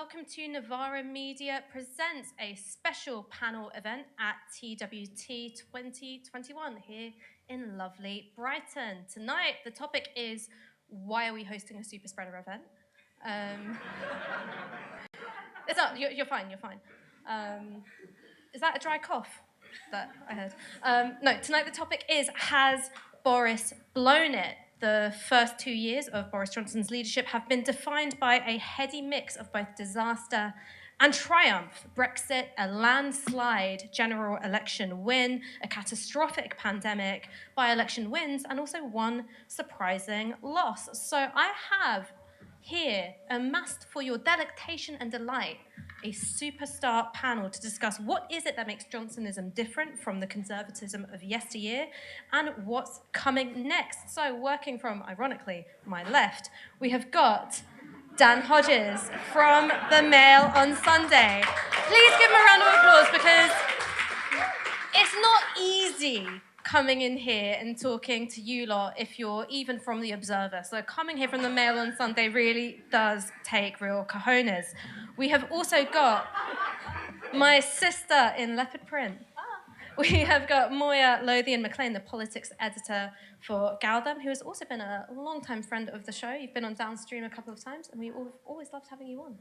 welcome to Novara Media presents a special panel event at TWT 2021 here in lovely Brighton. Tonight, the topic is, why are we hosting a super spreader event? It's not, you're fine. Is that a dry cough that I heard? No, tonight the topic is, has Boris blown it? The first 2 years of Boris Johnson's leadership have been defined by a heady mix of both disaster and triumph. Brexit, a landslide general election win, a catastrophic pandemic, by-election wins, and also one surprising loss. So I have here, amassed for your delectation and delight, a superstar panel to discuss what is it that makes Johnsonism different from the Conservatism of yesteryear and what's coming next. So working from, ironically, my left, we have got Dan Hodges from The Mail on Sunday. Please give him a round of applause because it's not easy coming in here and talking to you lot if you're even from The Observer. So coming here from The Mail on Sunday really does take real cojones. We have also got my sister in leopard print. We have got Moya, Lothian-Mclean, the politics editor for gal-dem, who has also been a long-time friend of the show. You've been on Downstream a couple of times, and we always loved having you on.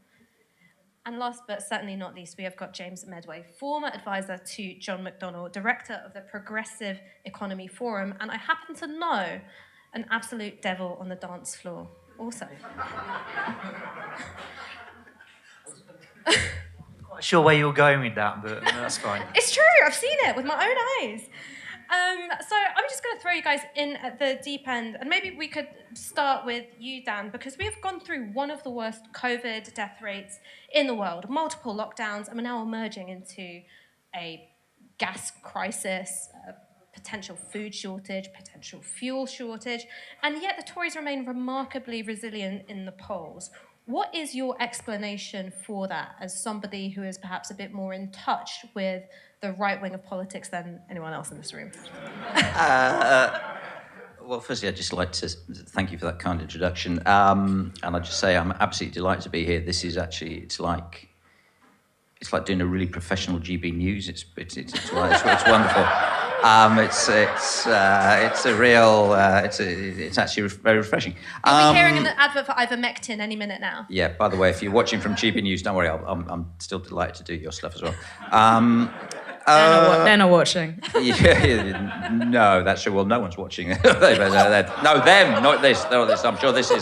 And last but certainly not least, we have got James Meadway, former advisor to John McDonnell, director of the Progressive Economy Forum, and I happen to know an absolute devil on the dance floor also. Not sure where you're going with that, but that's fine. It's true, I've seen it with my own eyes. So I'm just going to throw you guys in at the deep end, and maybe we could start with you, Dan, because we have gone through one of the worst COVID death rates in the world, multiple lockdowns, and we're now emerging into a gas crisis, a potential food shortage, potential fuel shortage, and yet the Tories remain remarkably resilient in the polls. What is your explanation for that, as somebody who is perhaps a bit more in touch with the right wing of politics than anyone else in this room? Well, firstly, I'd just like to thank you for that kind introduction. And I'd just say I'm absolutely delighted to be here. This is actually, it's like doing a really professional GB News. It's wonderful. It's a real. It's actually very refreshing. You'll be hearing an advert for ivermectin any minute now. Yeah. By the way, if you're watching from GB News, don't worry. I'm still delighted to do your stuff as well. They're not watching. No, that's true. Well, no one's watching. No, them, not this. I'm sure this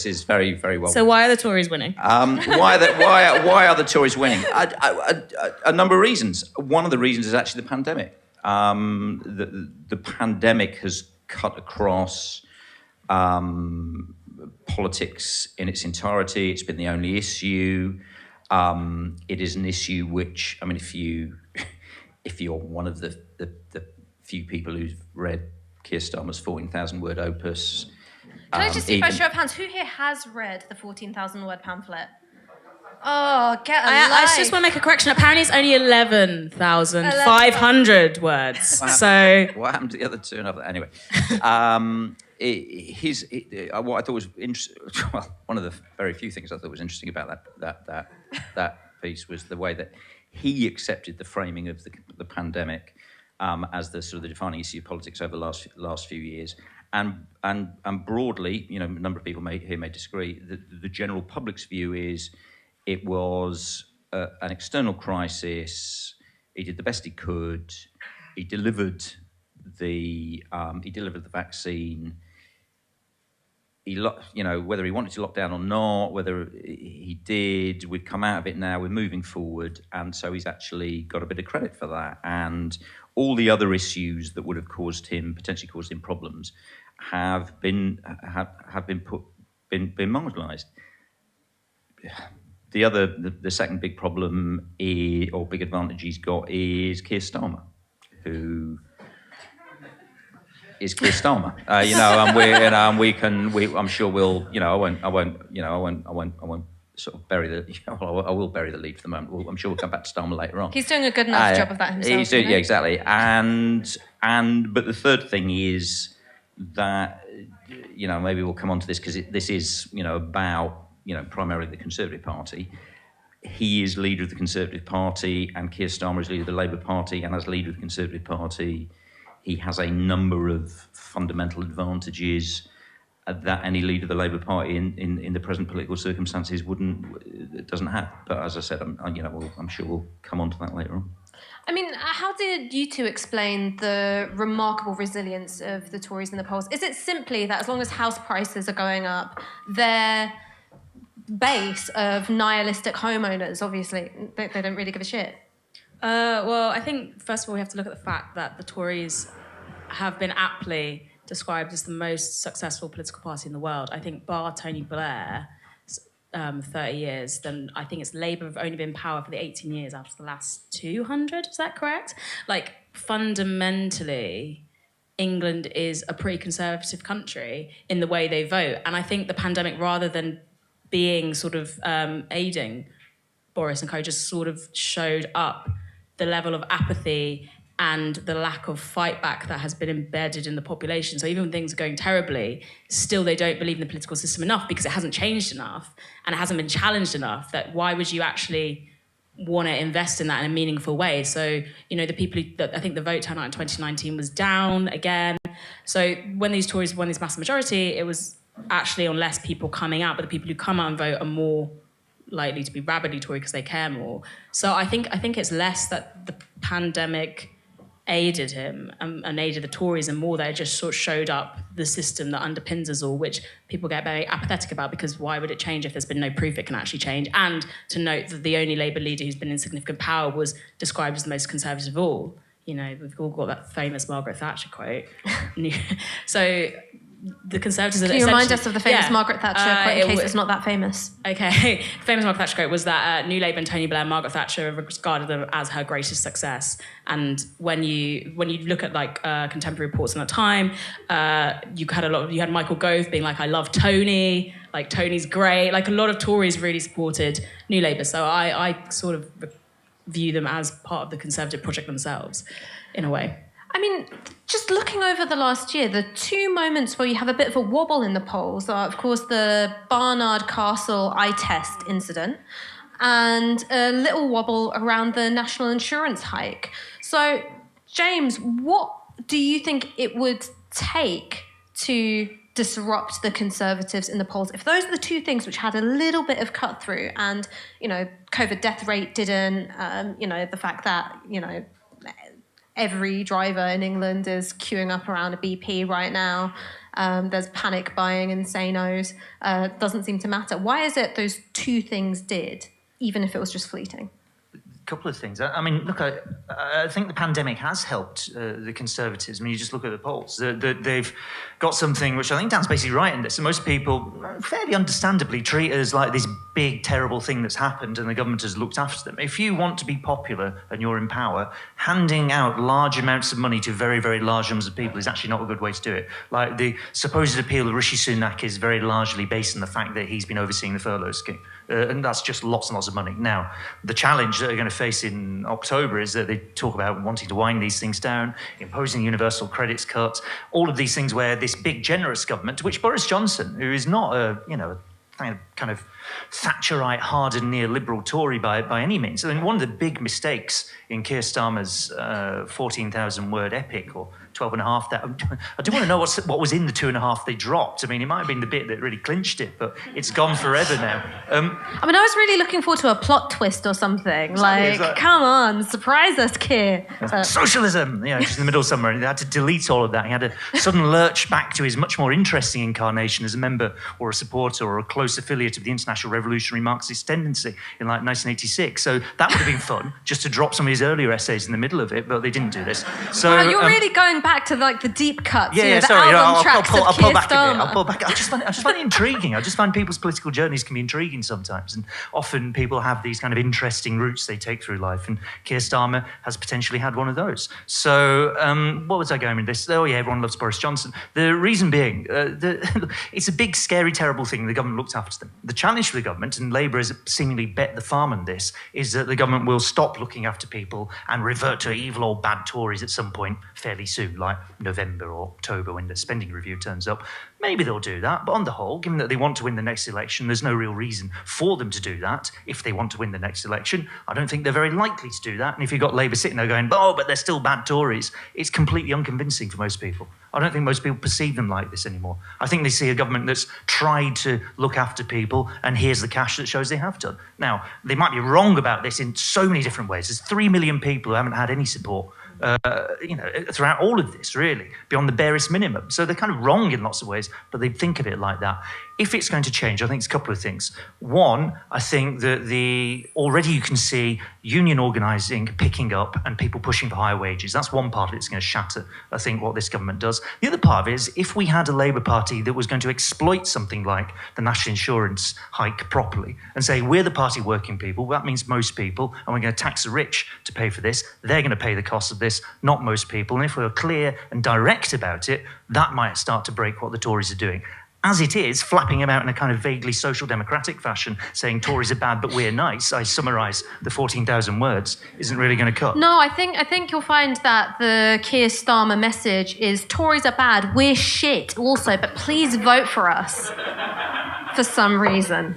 is very, very well. So why are the Tories winning? Why are the Tories winning? A number of reasons. One of the reasons is actually the pandemic. The pandemic has cut across politics in its entirety. It's been the only issue. It is an issue which, I mean, if you're one of the few people who've read Keir Starmer's 14,000-word opus... Can I just see by show of hands, who here has read the 14,000-word pamphlet? Oh, get a life. I just want to make a correction. Apparently it's only 11,500 words. So... What happened to the other two? Anyway. What I thought was interesting, well, one of the very few things I thought was interesting about that piece was the way that he accepted the framing of the pandemic as the sort of the defining issue of politics over the last few years, and broadly, you know, a number of people may disagree. The general public's view is it was an external crisis. He did the best he could. He delivered the vaccine. Whether he wanted to lock down or not, whether he did, we've come out of it now, we're moving forward, and so he's actually got a bit of credit for that. And all the other issues that would have potentially caused him problems have been marginalised. The second big problem or big advantage he's got is Keir Starmer, who is Keir Starmer, I'm sure we'll, I won't sort of bury the, I will bury the lead for the moment. I'm sure we'll come back to Starmer later on. He's doing a good enough job of that himself. Yeah, exactly. But the third thing is that, maybe we'll come on to this because this is, about primarily the Conservative Party. He is leader of the Conservative Party, and Keir Starmer is leader of the Labour Party, and as leader of the Conservative Party, he has a number of fundamental advantages that any leader of the Labour Party in the present political circumstances doesn't have. But as I said, I'm sure we'll come on to that later on. I mean, how did you two explain the remarkable resilience of the Tories in the polls? Is it simply that as long as house prices are going up, their base of nihilistic homeowners, obviously, they don't really give a shit? Well, I think, first of all, we have to look at the fact that the Tories have been aptly described as the most successful political party in the world. I think bar Tony Blair, 30 years, then I think it's Labour have only been in power for the 18 years out of the last 200, is that correct? Like, fundamentally, England is a pretty conservative country in the way they vote. And I think the pandemic, rather than being sort of aiding Boris and co, just sort of showed up the level of apathy and the lack of fight back that has been embedded in the population. So even when things are going terribly, still they don't believe in the political system enough because it hasn't changed enough and it hasn't been challenged enough that why would you actually want to invest in that in a meaningful way? So, the people I think the vote turnout in 2019 was down again. So when these Tories won this massive majority, it was actually on less people coming out, but the people who come out and vote are more likely to be rabidly Tory because they care more. So I think it's less that the pandemic aided him and aided the Tories, and more that it just sort of showed up the system that underpins us all, which people get very apathetic about because why would it change if there's been no proof it can actually change? And to note that the only Labour leader who's been in significant power was described as the most conservative of all. We've all got that famous Margaret Thatcher quote. So the Conservatives... Can you remind us of the famous Margaret Thatcher quote in case it's not that famous? Okay. Famous Margaret Thatcher quote was that New Labour and Tony Blair, Margaret Thatcher regarded them as her greatest success. And when you look at contemporary reports in that time, you had Michael Gove being like, I love Tony, like Tony's great. Like a lot of Tories really supported New Labour. So I sort of view them as part of the Conservative project themselves, in a way. I mean, just looking over the last year, the two moments where you have a bit of a wobble in the polls are, of course, the Barnard Castle eye test incident and a little wobble around the national insurance hike. So, James, what do you think it would take to disrupt the Conservatives in the polls? If those are the two things which had a little bit of cut through and, COVID death rate didn't, the fact that, every driver in England is queuing up around a BP right now. There's panic buying insanos. Doesn't seem to matter. Why is it those two things did, even if it was just fleeting? A couple of things. I mean, look, I think the pandemic has helped the Conservatives. I mean, you just look at the polls. They've got something which I think Dan's basically right in this. And most people fairly understandably treat it as like this big, terrible thing that's happened and the government has looked after them. If you want to be popular and you're in power, handing out large amounts of money to very, very large numbers of people is actually not a good way to do it. Like the supposed appeal of Rishi Sunak is very largely based on the fact that he's been overseeing the furlough scheme. And that's just lots and lots of money. Now, the challenge that they're going to face in October is that they talk about wanting to wind these things down, imposing universal credits cuts, all of these things where this big, generous government, to which Boris Johnson, who is not a kind of Thatcherite, hardened neoliberal Tory by any means. I mean, one of the big mistakes in Keir Starmer's 14,000-word epic, or 12.5, I do want to know what was in the 2.5 they dropped. I mean, it might have been the bit that really clinched it, but it's gone forever now. I mean, I was really looking forward to a plot twist or something. Come on, surprise us, Keir. Socialism! Just in the middle of somewhere. And they had to delete all of that. He had a sudden lurch back to his much more interesting incarnation as a member or a supporter or a close affiliate of the International Revolutionary Marxist Tendency in 1986. So that would have been fun, just to drop some of his earlier essays in the middle of it, but they didn't do this. So wow, you're really going back to the deep cuts, the album I'll tracks pull of Keir back Starmer. a bit. I'll pull back. I just find it intriguing. I just find people's political journeys can be intriguing sometimes, and often people have these kind of interesting routes they take through life, and Keir Starmer has potentially had one of those. So what was I going with this? Oh yeah, everyone loves Boris Johnson. The reason being, it's a big, scary, terrible thing. The government looked after them. The challenge for the government, and Labour has seemingly bet the farm on this, is that the government will stop looking after people and revert to evil old bad Tories at some point fairly soon. in like November or October when the spending review turns up. Maybe they'll do that, but on the whole, given that they want to win the next election, there's no real reason for them to do that if they want to win the next election. I don't think they're very likely to do that. And if you've got Labour sitting there going, oh, but they're still bad Tories, it's completely unconvincing for most people. I don't think most people perceive them like this anymore. I think they see a government that's tried to look after people, and here's the cash that shows they have done. Now, they might be wrong about this in so many different ways. There's 3 million people who haven't had any support throughout all of this, really, beyond the barest minimum. So they're kind of wrong in lots of ways, but they think of it like that. If it's going to change, I think it's a couple of things. One, I think that already you can see union organising picking up and people pushing for higher wages. That's one part of it that's going to shatter, I think, what this government does. The other part of it is if we had a Labour Party that was going to exploit something like the national insurance hike properly and say, we're the party of working people, that means most people, and we're going to tax the rich to pay for this, they're going to pay the cost of this, not most people. And if we were clear and direct about it, that might start to break what the Tories are doing. As it is, flapping about in a kind of vaguely social democratic fashion, saying Tories are bad but we're nice, I summarise the 14,000 words, isn't really going to cut. No, I think you'll find that the Keir Starmer message is Tories are bad, we're shit also, but please vote for us for some reason.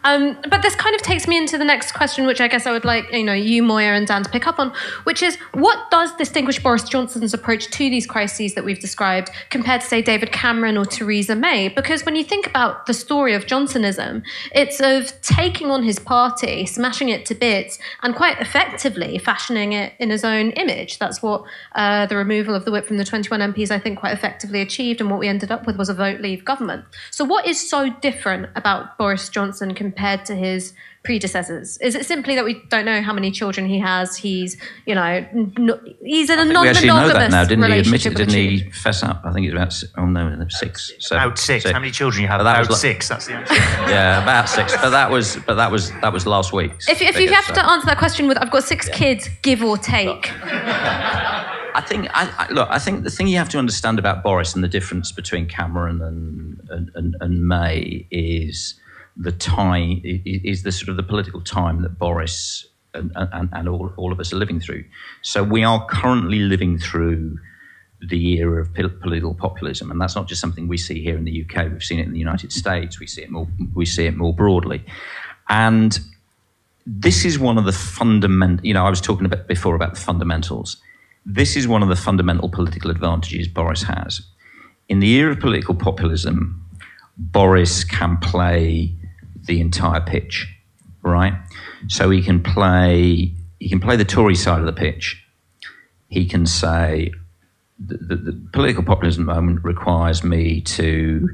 But this kind of takes me into the next question, which I guess I would like you, Moya, and Dan to pick up on, which is what does distinguish Boris Johnson's approach to these crises that we've described compared to, say, David Cameron or Theresa May? Because when you think about the story of Johnsonism, it's of taking on his party, smashing it to bits, and quite effectively fashioning it in his own image. That's what the removal of the whip from the 21 MPs, I think, quite effectively achieved, and what we ended up with was a vote-leave government. So what is so different about Boris Johnson compared to his predecessors? Is it simply that we don't know how many children he has? He's, he's in a non-monogamous we actually know that now, didn't he? Admit it, didn't he? relationship. Fess up. I think it's about 6. So, About 6. so- How many children you have? But that About was 6. That's the answer. Yeah, about 6. But that was last week's. If you figures, have so. to answer that question with, I've got 6 kids, give or take. I think the thing you have to understand about Boris and the difference between Cameron and May is the time, is the sort of the political time that Boris and all of us are living through. So we are currently living through the era of political populism, and that's not just something we see here in the UK. We've seen it in the United States. We see it more broadly, and this is one of the fundamental. I was talking before about the fundamentals. This is one of the fundamental political advantages Boris has. In the era of political populism, Boris can play the entire pitch, right? So he can play the Tory side of the pitch. He can say, the political populism moment requires me to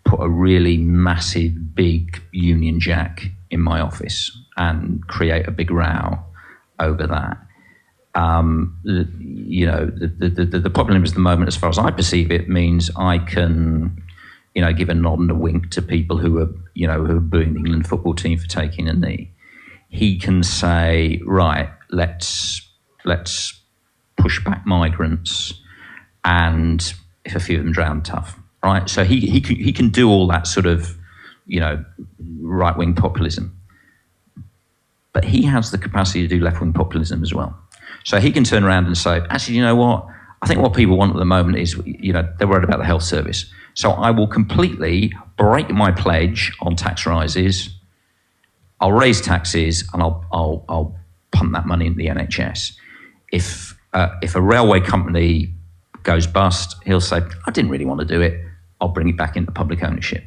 put a really massive, big Union Jack in my office and create a big row over that. The populism at the moment, as far as I perceive it, means I can, give a nod and a wink to people who are booing the England football team for taking a knee. He can say, right, let's push back migrants, and if a few of them drown, tough, right? So he can do all that sort of, right-wing populism. But he has the capacity to do left-wing populism as well. So he can turn around and say, actually, you know what? I think what people want at the moment is, they're worried about the health service. So I will completely break my pledge on tax rises. I'll raise taxes and I'll pump that money into the NHS. If a railway company goes bust, he'll say, I didn't really want to do it. I'll bring it back into public ownership.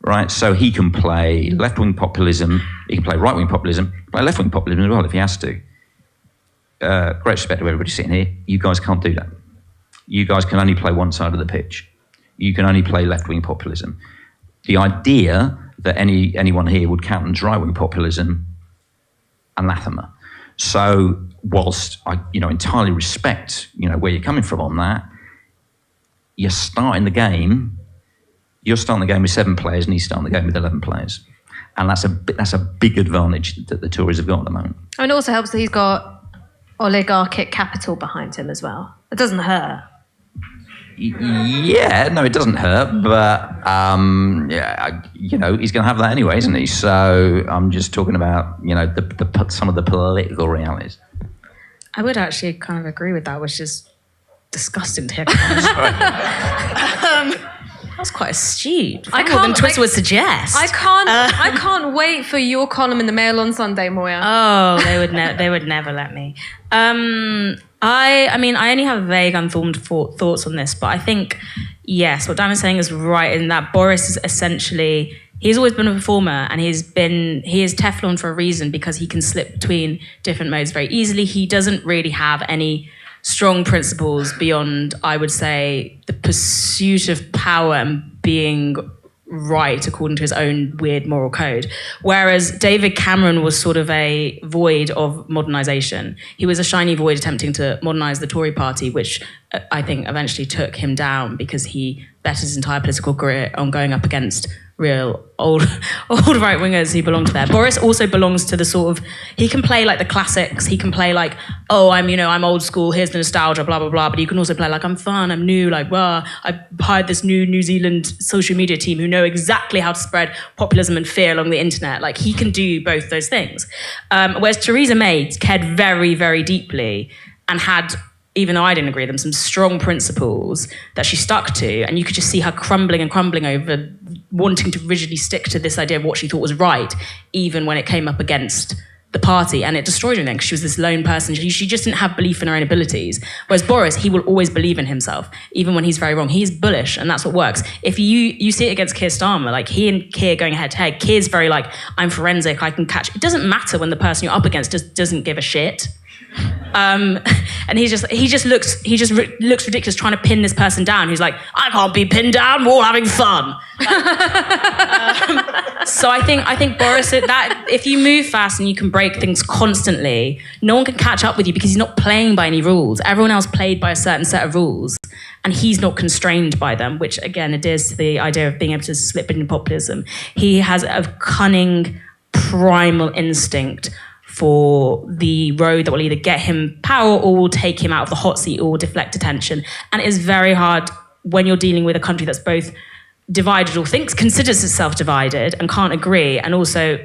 Right? So he can play left-wing populism. He can play right-wing populism. He can play left-wing populism as well if he has to. Great respect to everybody sitting here. You guys can't do that. You guys can only play one side of the pitch. You can only play left-wing populism. The idea that anyone here would countenance right-wing populism, anathema. So whilst I entirely respect where you're coming from on that, you're starting the game with 7 players and he's starting the game with 11 players. And that's a big advantage that the Tories have got at the moment. And it also helps that he's got oligarchic capital behind him as well. It doesn't hurt. Yeah, no, it doesn't hurt, but he's going to have that anyway, isn't he? So I'm just talking about some of the political realities. I would actually kind of agree with that, which is disgusting to hear. That's quite astute. More than Twitter would suggest. I can't wait for your column in the Mail on Sunday, Moya. Oh, they would never let me. I mean, I only have vague, unformed thoughts on this, but I think, yes, what Dan is saying is right in that Boris is essentially, he's always been a performer, and he is Teflon for a reason, because he can slip between different modes very easily. He doesn't really have any strong principles beyond, I would say, the pursuit of power and being right according to his own weird moral code. Whereas David Cameron was sort of a void of modernisation. He was a shiny void attempting to modernise the Tory party, which I think eventually took him down, because he bet his entire political career on going up against real old right-wingers who belong to there. Boris also belongs to the sort of, he can play like the classics, he can play like, oh, I'm old school, here's the nostalgia, blah, blah, blah, but you can also play like, I'm fun, I'm new, like, well, I hired this New Zealand social media team who know exactly how to spread populism and fear along the internet. Like, he can do both those things. Whereas Theresa May cared very, very deeply and had, even though I didn't agree with them, some strong principles that she stuck to, and you could just see her crumbling over wanting to rigidly stick to this idea of what she thought was right, even when it came up against the party, and it destroyed her then, because she was this lone person. She just didn't have belief in her own abilities. Whereas Boris, he will always believe in himself, even when he's very wrong. He's bullish, and that's what works. If you see it against Keir Starmer, like he and Keir going head to head, Keir's very like, I'm forensic, I can catch. It doesn't matter when the person you're up against just doesn't give a shit. And he just looks ridiculous trying to pin this person down who's like, I can't be pinned down, we're all having fun. So I think Boris, that if you move fast and you can break things constantly, no one can catch up with you, because he's not playing by any rules. Everyone else played by a certain set of rules, and he's not constrained by them, which again adheres to the idea of being able to slip into populism. He has a cunning, primal instinct for the road that will either get him power or will take him out of the hot seat or deflect attention. And it is very hard when you're dealing with a country that's both divided or considers itself divided and can't agree, and also,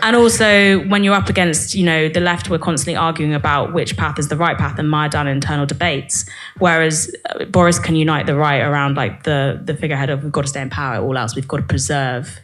and also when you're up against, the left were constantly arguing about which path is the right path and mired down in internal debates, whereas Boris can unite the right around like the figurehead of, we've got to stay in power, all else we've got to preserve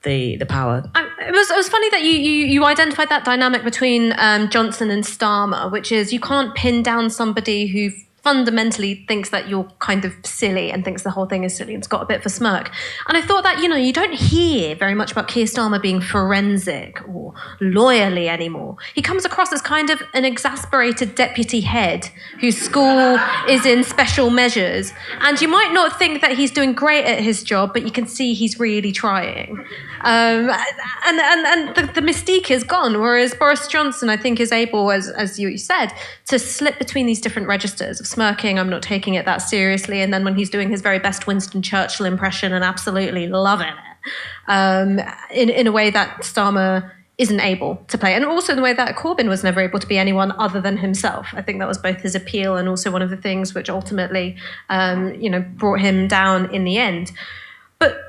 the power. It was funny that you identified that dynamic between Johnson and Starmer, which is you can't pin down somebody who fundamentally thinks that you're kind of silly and thinks the whole thing is silly and it's got a bit of a smirk. And I thought that, you don't hear very much about Keir Starmer being forensic or lawyerly anymore. He comes across as kind of an exasperated deputy head whose school is in special measures. And you might not think that he's doing great at his job, but you can see he's really trying. And the mystique is gone, whereas Boris Johnson, I think, is able, as you said, to slip between these different registers of smirking, I'm not taking it that seriously, and then when he's doing his very best Winston Churchill impression and absolutely loving it, in a way that Starmer isn't able to play, and also in the way that Corbyn was never able to be anyone other than himself. I think that was both his appeal and also one of the things which ultimately, brought him down in the end. But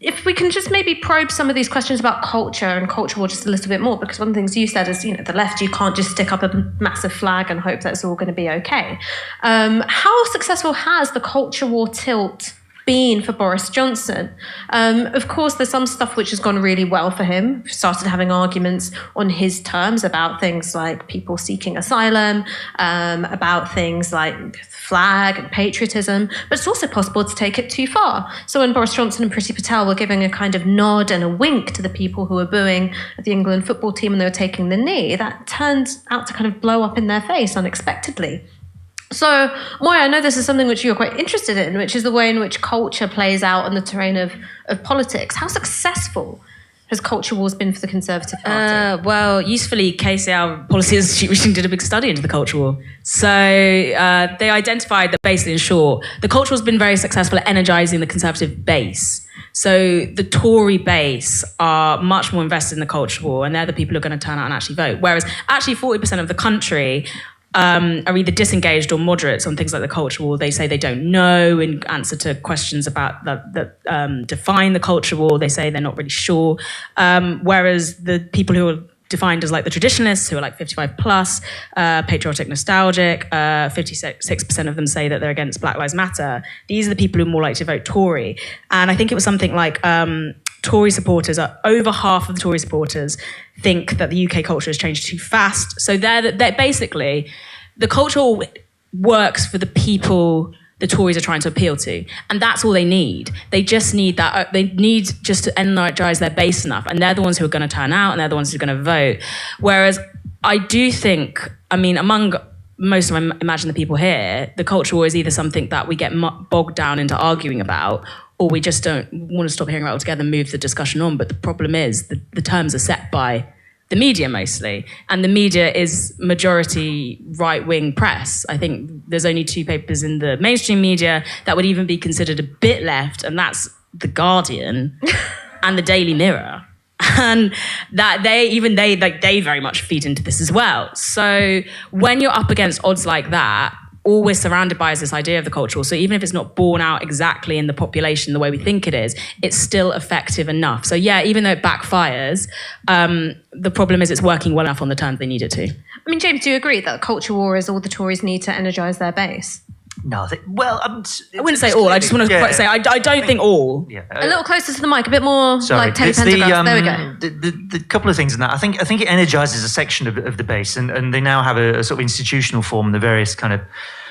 if we can just maybe probe some of these questions about culture and culture war just a little bit more, because one of the things you said is, the left, you can't just stick up a massive flag and hope that it's all going to be okay. How successful has the culture war tilt been for Boris Johnson? Of course, there's some stuff which has gone really well for him. We've started having arguments on his terms about things like people seeking asylum, about things like flag and patriotism, but it's also possible to take it too far. So when Boris Johnson and Priti Patel were giving a kind of nod and a wink to the people who were booing at the England football team and they were taking the knee, that turned out to kind of blow up in their face unexpectedly. So, Moya, I know this is something which you're quite interested in, which is the way in which culture plays out on the terrain of politics. How successful has culture wars been for the Conservative Party? Well, usefully, KCL Policy Institute recently did a big study into the culture war. So they identified that basically, in short, the culture war's been very successful at energising the Conservative base. So the Tory base are much more invested in the culture war, and they're the people who are going to turn out and actually vote. Whereas actually 40% of the country are either disengaged or moderates on things like the culture war. They say they don't know in answer to questions about that define the culture war. They say they're not really sure. Whereas the people who are defined as like the traditionalists, who are like 55 plus, patriotic, nostalgic. 56% of them say that they're against Black Lives Matter. These are the people who are more likely to vote Tory. And I think it was something like Tory supporters are over half of the Tory supporters think that the UK culture has changed too fast. So they're basically, the culture works for the people the Tories are trying to appeal to. And that's all they need. They just need that. They need just to energise their base enough. And they're the ones who are going to turn out, and they're the ones who are going to vote. Whereas I do think, I mean, among most of, I imagine, the people here, the culture war is either something that we get bogged down into arguing about, or we just don't want to stop hearing about it altogether and move the discussion on. But the problem is the terms are set by the media mostly, and the media is majority right-wing press. I think there's only 2 papers in the mainstream media that would even be considered a bit left, and that's The Guardian and the Daily Mirror. And that they very much feed into this as well. So when you're up against odds like that, all we're surrounded by is this idea of the cultural. So even if it's not borne out exactly in the population the way we think it is, it's still effective enough. So yeah, even though it backfires, the problem is it's working well enough on the terms they need it to. I mean, James, do you agree that culture war is all the Tories need to energise their base? No, I wouldn't say all. I just want to say I don't think all. Yeah. A little closer to the mic, a bit more like telepentagraphs. There we go. The couple of things in that. I think it energises a section of the base, and they now have a sort of institutional form in the various kind of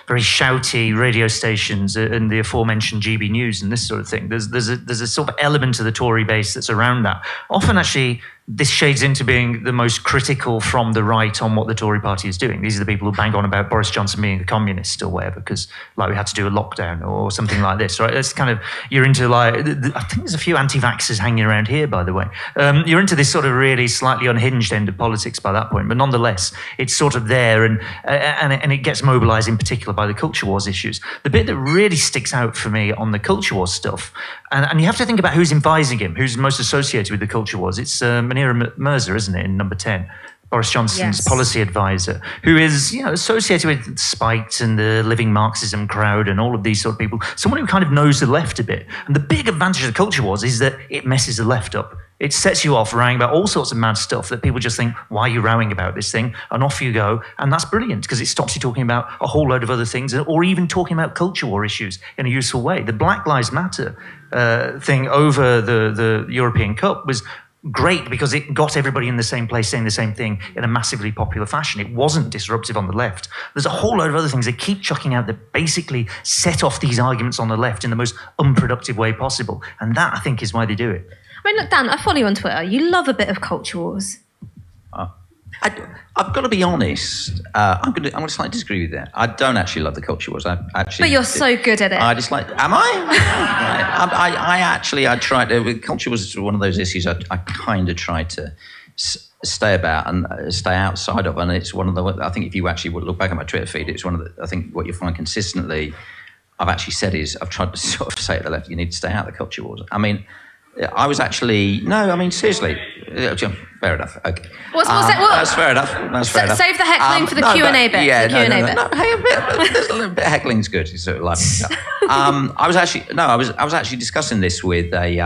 very shouty radio stations and the aforementioned GB News and this sort of thing. There's a sort of element of the Tory base that's around that. Often, actually, this shades into being the most critical from the right on what the Tory party is doing. These are the people who bang on about Boris Johnson being a communist or whatever, because like we had to do a lockdown or something like this, right? It's kind of, you're into like, I think there's a few anti-vaxxers hanging around here, by the way. You're into this sort of really slightly unhinged end of politics by that point, but nonetheless, it's sort of there and it gets mobilised in particular by the culture wars issues. The bit that really sticks out for me on the culture wars stuff, and you have to think about who's advising him, who's most associated with the culture wars. It's Munira Mirza, isn't it, in number 10? Boris Johnson's policy advisor, who is, associated with Spite and the Living Marxism crowd and all of these sort of people. Someone who kind of knows the left a bit. And the big advantage of the culture wars is that it messes the left up. It sets you off rowing about all sorts of mad stuff that people just think, why are you rowing about this thing? And off you go. And that's brilliant because it stops you talking about a whole load of other things or even talking about culture war issues in a useful way. The Black Lives Matter thing over the European Cup was great because it got everybody in the same place saying the same thing in a massively popular fashion. It wasn't disruptive on the left. There's a whole load of other things they keep chucking out that basically set off these arguments on the left in the most unproductive way possible. And that, I think, is why they do it. I mean, look, Dan, I follow you on Twitter. You love a bit of culture wars. I've got to be honest. I'm going to slightly disagree with that. I don't actually love the culture wars. But you're so good at it. I just like. Am I? I try to. Culture was one of those issues I kind of tried to stay about and stay outside of, and it's one of the. I think if you actually would look back at my Twitter feed, it's one of the. I think what you find consistently, I've actually said is I've tried to sort of say at the left, you need to stay out of the culture wars. I mean. I was actually seriously. Fair enough. Okay. That's fair enough. Save the heckling for the Q&A bit. Yeah, hey, there's a little bit of heckling's good. It's sort of like I was actually discussing this with a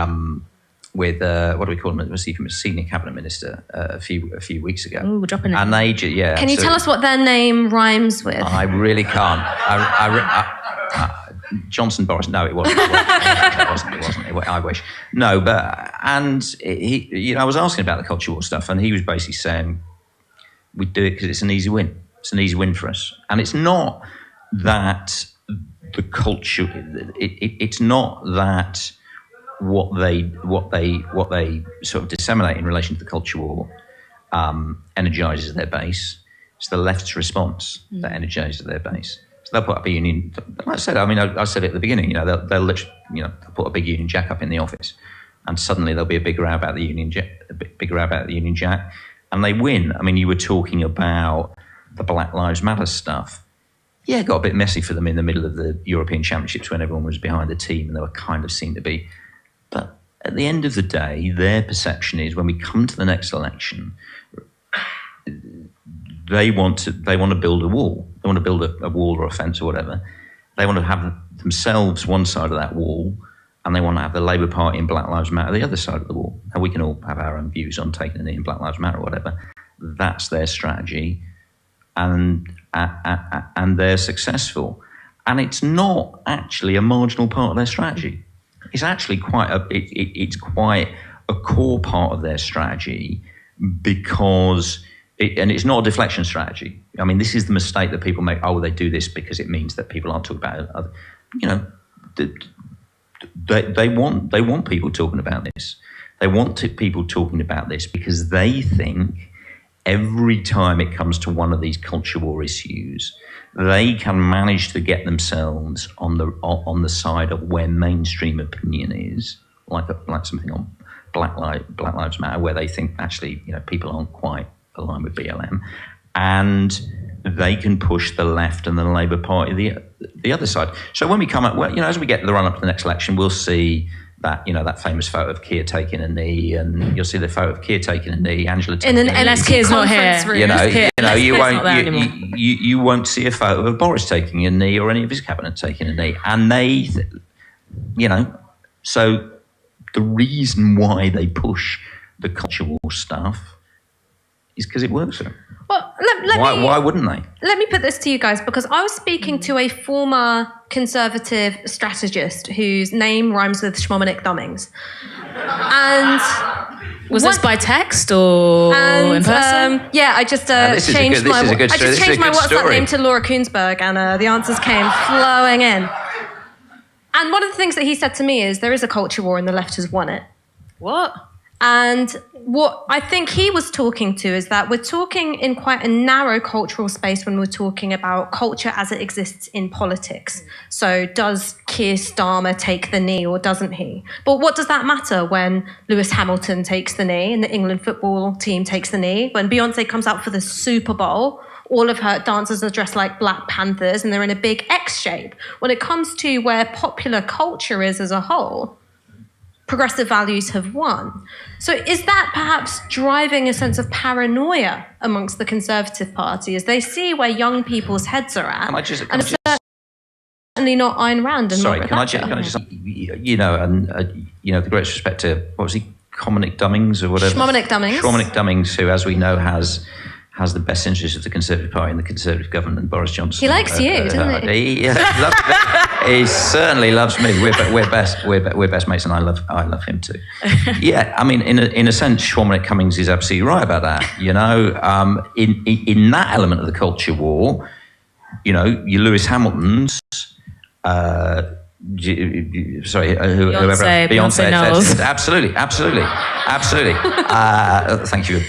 what do we call him? A senior cabinet minister a few weeks ago. Ooh, dropping it. And yeah. Can you tell us what their name rhymes with? I really can't. Johnson Boris? No, it wasn't. It wasn't. I wish. No, but he, I was asking about the culture war stuff, and he was basically saying we do it because it's an easy win. It's an easy win for us, and it's not that the culture. It's not that what they sort of disseminate in relation to the culture war energises their base. It's the left's response that energises their base. So they'll put up a union. Like I said, I said it at the beginning. They'll literally, they'll put a big Union Jack up in the office, and suddenly there'll be a big row about the Union Jack, and they win. I mean, you were talking about the Black Lives Matter stuff. Yeah, it got a bit messy for them in the middle of the European Championships when everyone was behind the team and they were kind of seen to be. But at the end of the day, their perception is when we come to the next election, they want to build a wall. They want to build a wall or a fence or whatever. They want to have themselves one side of that wall, and they want to have the Labour Party and Black Lives Matter the other side of the wall. And we can all have our own views on taking a knee in Black Lives Matter or whatever. that's their strategy, and they're successful. And it's not actually a marginal part of their strategy. It's actually quite a core part of their strategy, because and it's not a deflection strategy. I mean, this is the mistake that people make. Oh, they do this because it means that people aren't talking about it. They want people talking about this. They want people talking about this because they think every time it comes to one of these culture war issues, they can manage to get themselves on the side of where mainstream opinion is, like something on Black Lives Matter, where they think actually people aren't quite aligned with BLM, and they can push the left and the Labour Party the other side. So when we come up, as we get to the run up to the next election, we'll see that that famous photo of Keir taking a knee, and you'll see the photo of Keir taking a knee, Angela taking a knee. Unless Keir's not here, you won't see a photo of Boris taking a knee or any of his cabinet taking a knee, and so the reason why they push the culture war stuff is because it works for them. Well, why wouldn't they? Let me put this to you guys, because I was speaking to a former Conservative strategist whose name rhymes with Schmominic-Dummings. And was this by text or in person? Yeah, I just changed my WhatsApp name to Laura Kuenssberg, and the answers came flowing in. And one of the things that he said to me is, there is a culture war and the left has won it. What? And what I think he was talking to is that we're talking in quite a narrow cultural space when we're talking about culture as it exists in politics. So does Keir Starmer take the knee or doesn't he? But what does that matter when Lewis Hamilton takes the knee and the England football team takes the knee? When Beyonce comes out for the Super Bowl, all of her dancers are dressed like Black Panthers and they're in a big X shape. When it comes to where popular culture is as a whole, progressive values have won. So is that perhaps driving a sense of paranoia amongst the Conservative Party as they see where young people's heads are at? It's certainly not Ayn Rand. And sorry, can I just, the greatest respect to, what was he, Schmominic-Dummings or whatever? Schmominic-Dummings. Schmominic-Dummings, who, as we know, has the best interest of the Conservative Party and the Conservative government, and Boris Johnson. He likes you, doesn't he? He certainly loves me. We're best mates, and I love him too. Yeah, I mean, in a sense, Schmominic-Dummings is absolutely right about that. In that element of the culture war, your Lewis Hamiltons. Beyonce knows. Absolutely. Thank you.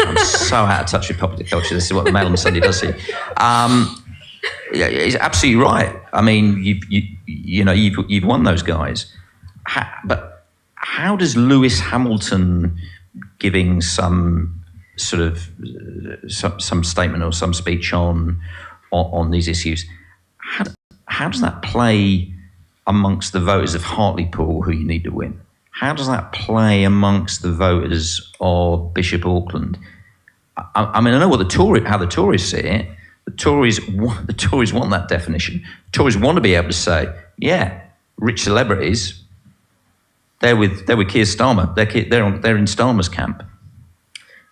I'm so out of touch with popular culture. This is what the Mail on Sunday does see. He's absolutely right. I mean, you've won those guys, but how does Lewis Hamilton giving some sort of some statement or some speech on these issues? How does that play amongst the voters of Hartlepool, who you need to win? How does that play amongst the voters of Bishop Auckland? I mean, I know how the Tories see it. The Tories want that definition. The Tories want to be able to say, yeah, rich celebrities, they're with Keir Starmer. They're in Starmer's camp.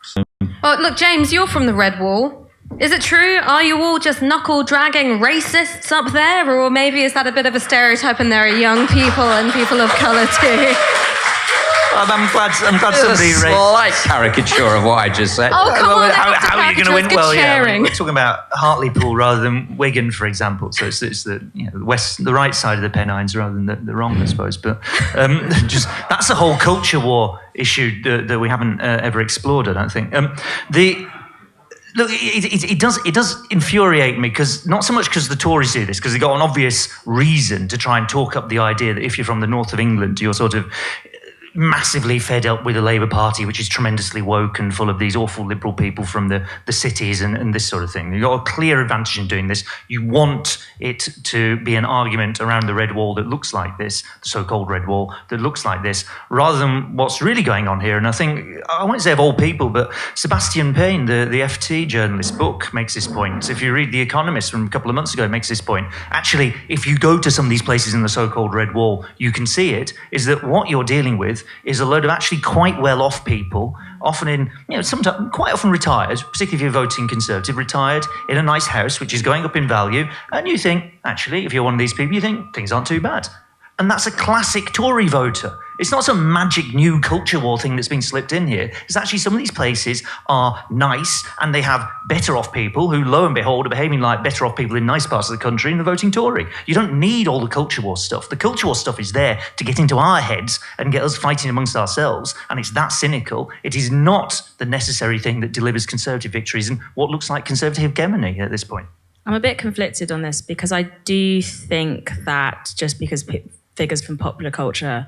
So, oh, look, James, you're from the Red Wall. Is it true? Are you all just knuckle-dragging racists up there? Or maybe is that a bit of a stereotype and there are young people and people of colour too? I'm glad somebody raised... A slight caricature of what I just said. Oh, come on. How are you going to win? Well, sharing. We're talking about Hartlepool rather than Wigan, for example. So it's the the right side of the Pennines rather than the wrong, I suppose. But that's a whole culture war issue that we haven't ever explored, I don't think. Look, it does infuriate me, because not so much because the Tories do this, because they've got an obvious reason to try and talk up the idea that if you're from the north of England, you're sort of massively fed up with the Labour Party, which is tremendously woke and full of these awful liberal people from the cities and this sort of thing. You've got a clear advantage in doing this. You want it to be an argument around the red wall that looks like this, the so-called red wall that looks like this, rather than what's really going on here. And I think, I won't say of all people, but Sebastian Payne, the FT journalist, book makes this point. If you read The Economist from a couple of months ago, it makes this point. Actually, if you go to some of these places in the so-called red wall, you can see it, is that what you're dealing with is a load of actually quite well-off people, often in, sometimes quite often retired, particularly if you're voting Conservative, retired in a nice house which is going up in value, and you think, actually, if you're one of these people, you think things aren't too bad. And that's a classic Tory voter. It's not some magic new culture war thing that's been slipped in here. It's actually some of these places are nice and they have better off people who, lo and behold, are behaving like better off people in nice parts of the country and they're voting Tory. You don't need all the culture war stuff. The culture war stuff is there to get into our heads and get us fighting amongst ourselves. And it's that cynical. It is not the necessary thing that delivers Conservative victories and what looks like Conservative hegemony at this point. I'm a bit conflicted on this because I do think that just because figures from popular culture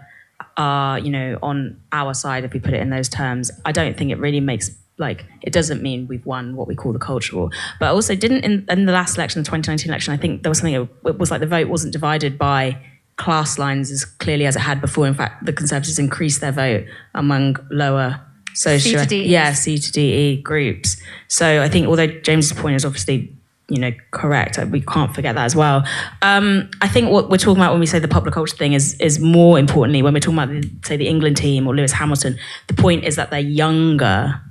are, on our side, if we put it in those terms, I don't think it really makes, it doesn't mean we've won what we call the culture war. But also in the last election, the 2019 election, I think there was something, it was like the vote wasn't divided by class lines as clearly as it had before. In fact, the Conservatives increased their vote among lower social... C to D, E groups. So I think, although James's point is obviously correct. We can't forget that as well. I think what we're talking about when we say the popular culture thing is more importantly, when we're talking about, say, the England team or Lewis Hamilton, the point is that they're younger.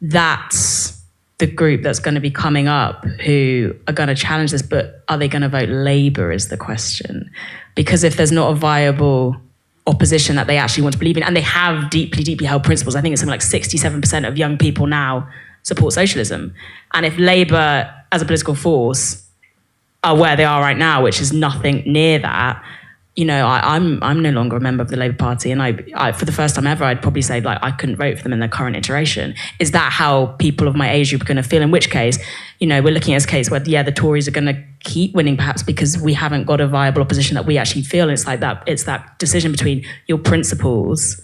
That's the group that's going to be coming up who are going to challenge this, but are they going to vote Labour is the question. Because if there's not a viable opposition that they actually want to believe in, and they have deeply, deeply held principles, I think it's something like 67% of young people now support socialism. And if Labour as a political force are where they are right now, which is nothing near that, I'm no longer a member of the Labour Party, and I for the first time ever, I'd probably say I couldn't vote for them in their current iteration. Is that how people of my age group are going to feel? In which case, we're looking at a case where the Tories are going to keep winning, perhaps because we haven't got a viable opposition that we actually feel. It's like that. It's that decision between your principles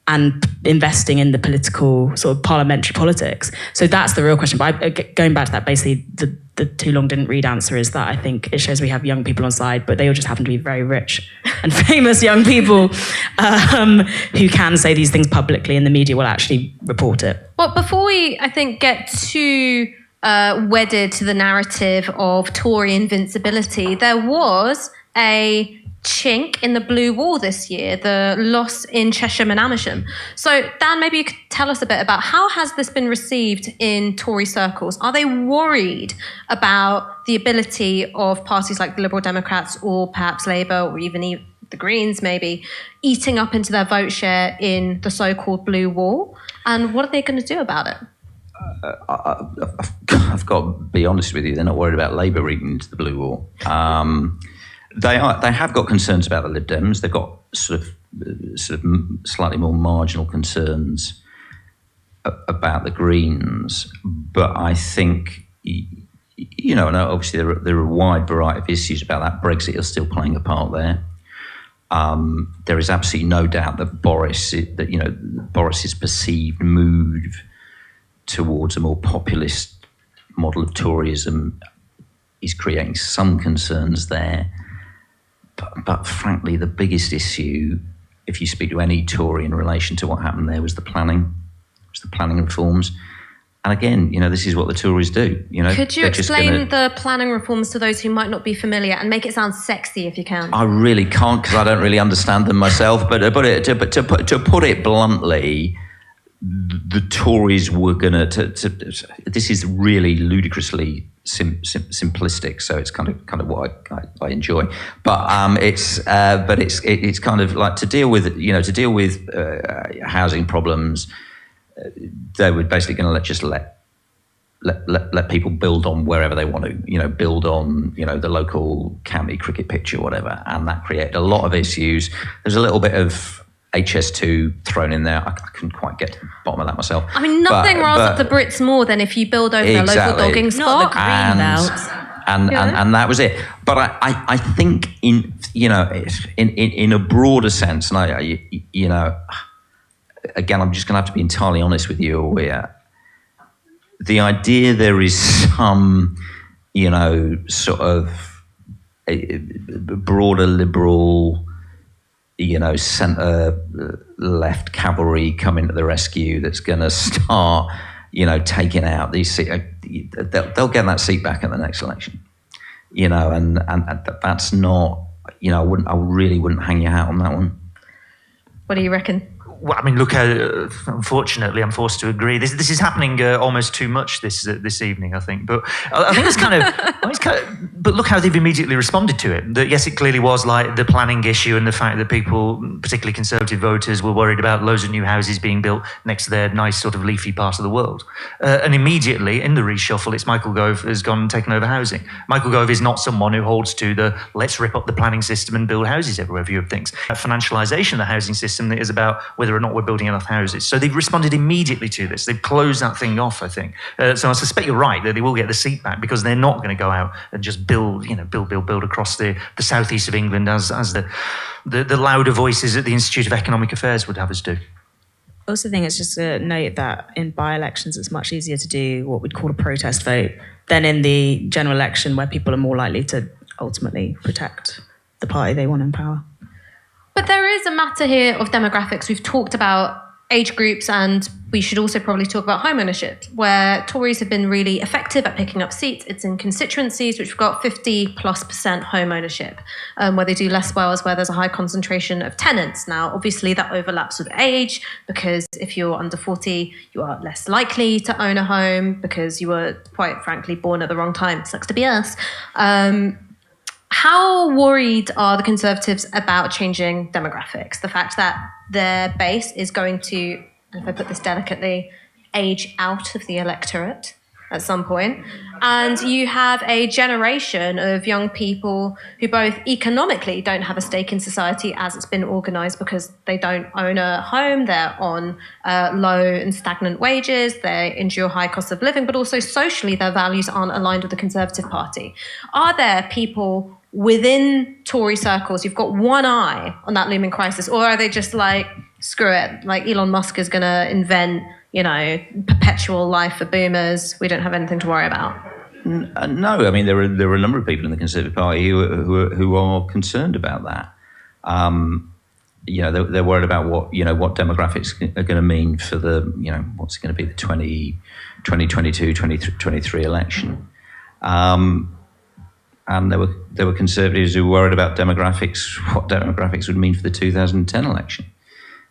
and investing in the political sort of parliamentary politics. So that's the real question. But going back to that, basically the too long didn't read answer is that I think it shows we have young people on side, but they all just happen to be very rich and famous young people who can say these things publicly and the media will actually report it. Well, before we, I think, get too wedded to the narrative of Tory invincibility, there was a chink in the blue wall this year, the loss in Cheshire and Amersham. So, Dan, maybe you could tell us a bit about how has this been received in Tory circles? Are they worried about the ability of parties like the Liberal Democrats or perhaps Labour or even the Greens maybe eating up into their vote share in the so-called blue wall? And what are they going to do about it? I've got to be honest with you, they're not worried about Labour eating into the blue wall. They have got concerns about the Lib Dems. They've got sort of slightly more marginal concerns about the Greens. But I think, obviously there are a wide variety of issues about that. Brexit is still playing a part there. There is absolutely no doubt that Boris's perceived move towards a more populist model of Toryism is creating some concerns there. But frankly, the biggest issue, if you speak to any Tory in relation to what happened there, was the planning reforms. And again, this is what the Tories do. Could you explain the planning reforms to those who might not be familiar and make it sound sexy if you can? I really can't because I don't really understand them myself. But to put it bluntly, the Tories were going to. This is really ludicrously simplistic, so it's kind of what I enjoy. But it's kind of like to deal with housing problems. They were basically going to let people build on wherever they want to. Build on the local county cricket pitch or whatever, and that created a lot of issues. There's a little bit of HS2 thrown in there. I couldn't quite get to the bottom of that myself. I mean, nothing riles up the Brits more than if you build over their local dogging spot. Not the green belt. And that was it. But I think in a broader sense, and again, I'm just going to have to be entirely honest with you, Moya. The idea there is some, sort of a broader liberal, centre-left cavalry coming to the rescue that's going to start, taking out these seats. They'll get that seat back at the next election, and that's not, I really wouldn't hang your hat on that one. What do you reckon? Well, I mean, look, unfortunately, I'm forced to agree. This is happening almost too much this evening, I think. But I think it's kind of, but look how they've immediately responded to it. That, yes, it clearly was like the planning issue and the fact that people, particularly Conservative voters, were worried about loads of new houses being built next to their nice sort of leafy part of the world. And immediately, in the reshuffle, it's Michael Gove has gone and taken over housing. Michael Gove is not someone who holds to the let's rip up the planning system and build houses everywhere view of things. Financialisation of the housing system that is about whether or not we're building enough houses. So they've responded immediately to this. They've closed that thing off, I think. So I suspect you're right that they will get the seat back because they're not going to go out and just build across the southeast of England as the louder voices at the Institute of Economic Affairs would have us do. I also think it's just a note that in by-elections it's much easier to do what we'd call a protest vote than in the general election where people are more likely to ultimately protect the party they want in power. But there is a matter here of demographics. We've talked about age groups, and we should also probably talk about home ownership, where Tories have been really effective at picking up seats. It's in constituencies which have got 50+% home ownership, where they do less well is where there's a high concentration of tenants. Now, obviously, that overlaps with age, because if you're under 40, you are less likely to own a home because you were, quite frankly, born at the wrong time. Sucks to be us. How worried are the Conservatives about changing demographics? The fact that their base is going to, if I put this delicately, age out of the electorate at some point. And you have a generation of young people who both economically don't have a stake in society as it's been organised because they don't own a home, they're on low and stagnant wages, they endure high costs of living, but also socially their values aren't aligned with the Conservative Party. Are there people within Tory circles, you've got one eye on that looming crisis, or are they just like, screw it, like Elon Musk is going to invent, perpetual life for boomers, we don't have anything to worry about? No, I mean, there are a number of people in the Conservative Party who are concerned about that. They're worried about what demographics are going to mean for the, what's going to be the 2022, 2023 election. And there were Conservatives who were worried about what demographics would mean for the 2010 election.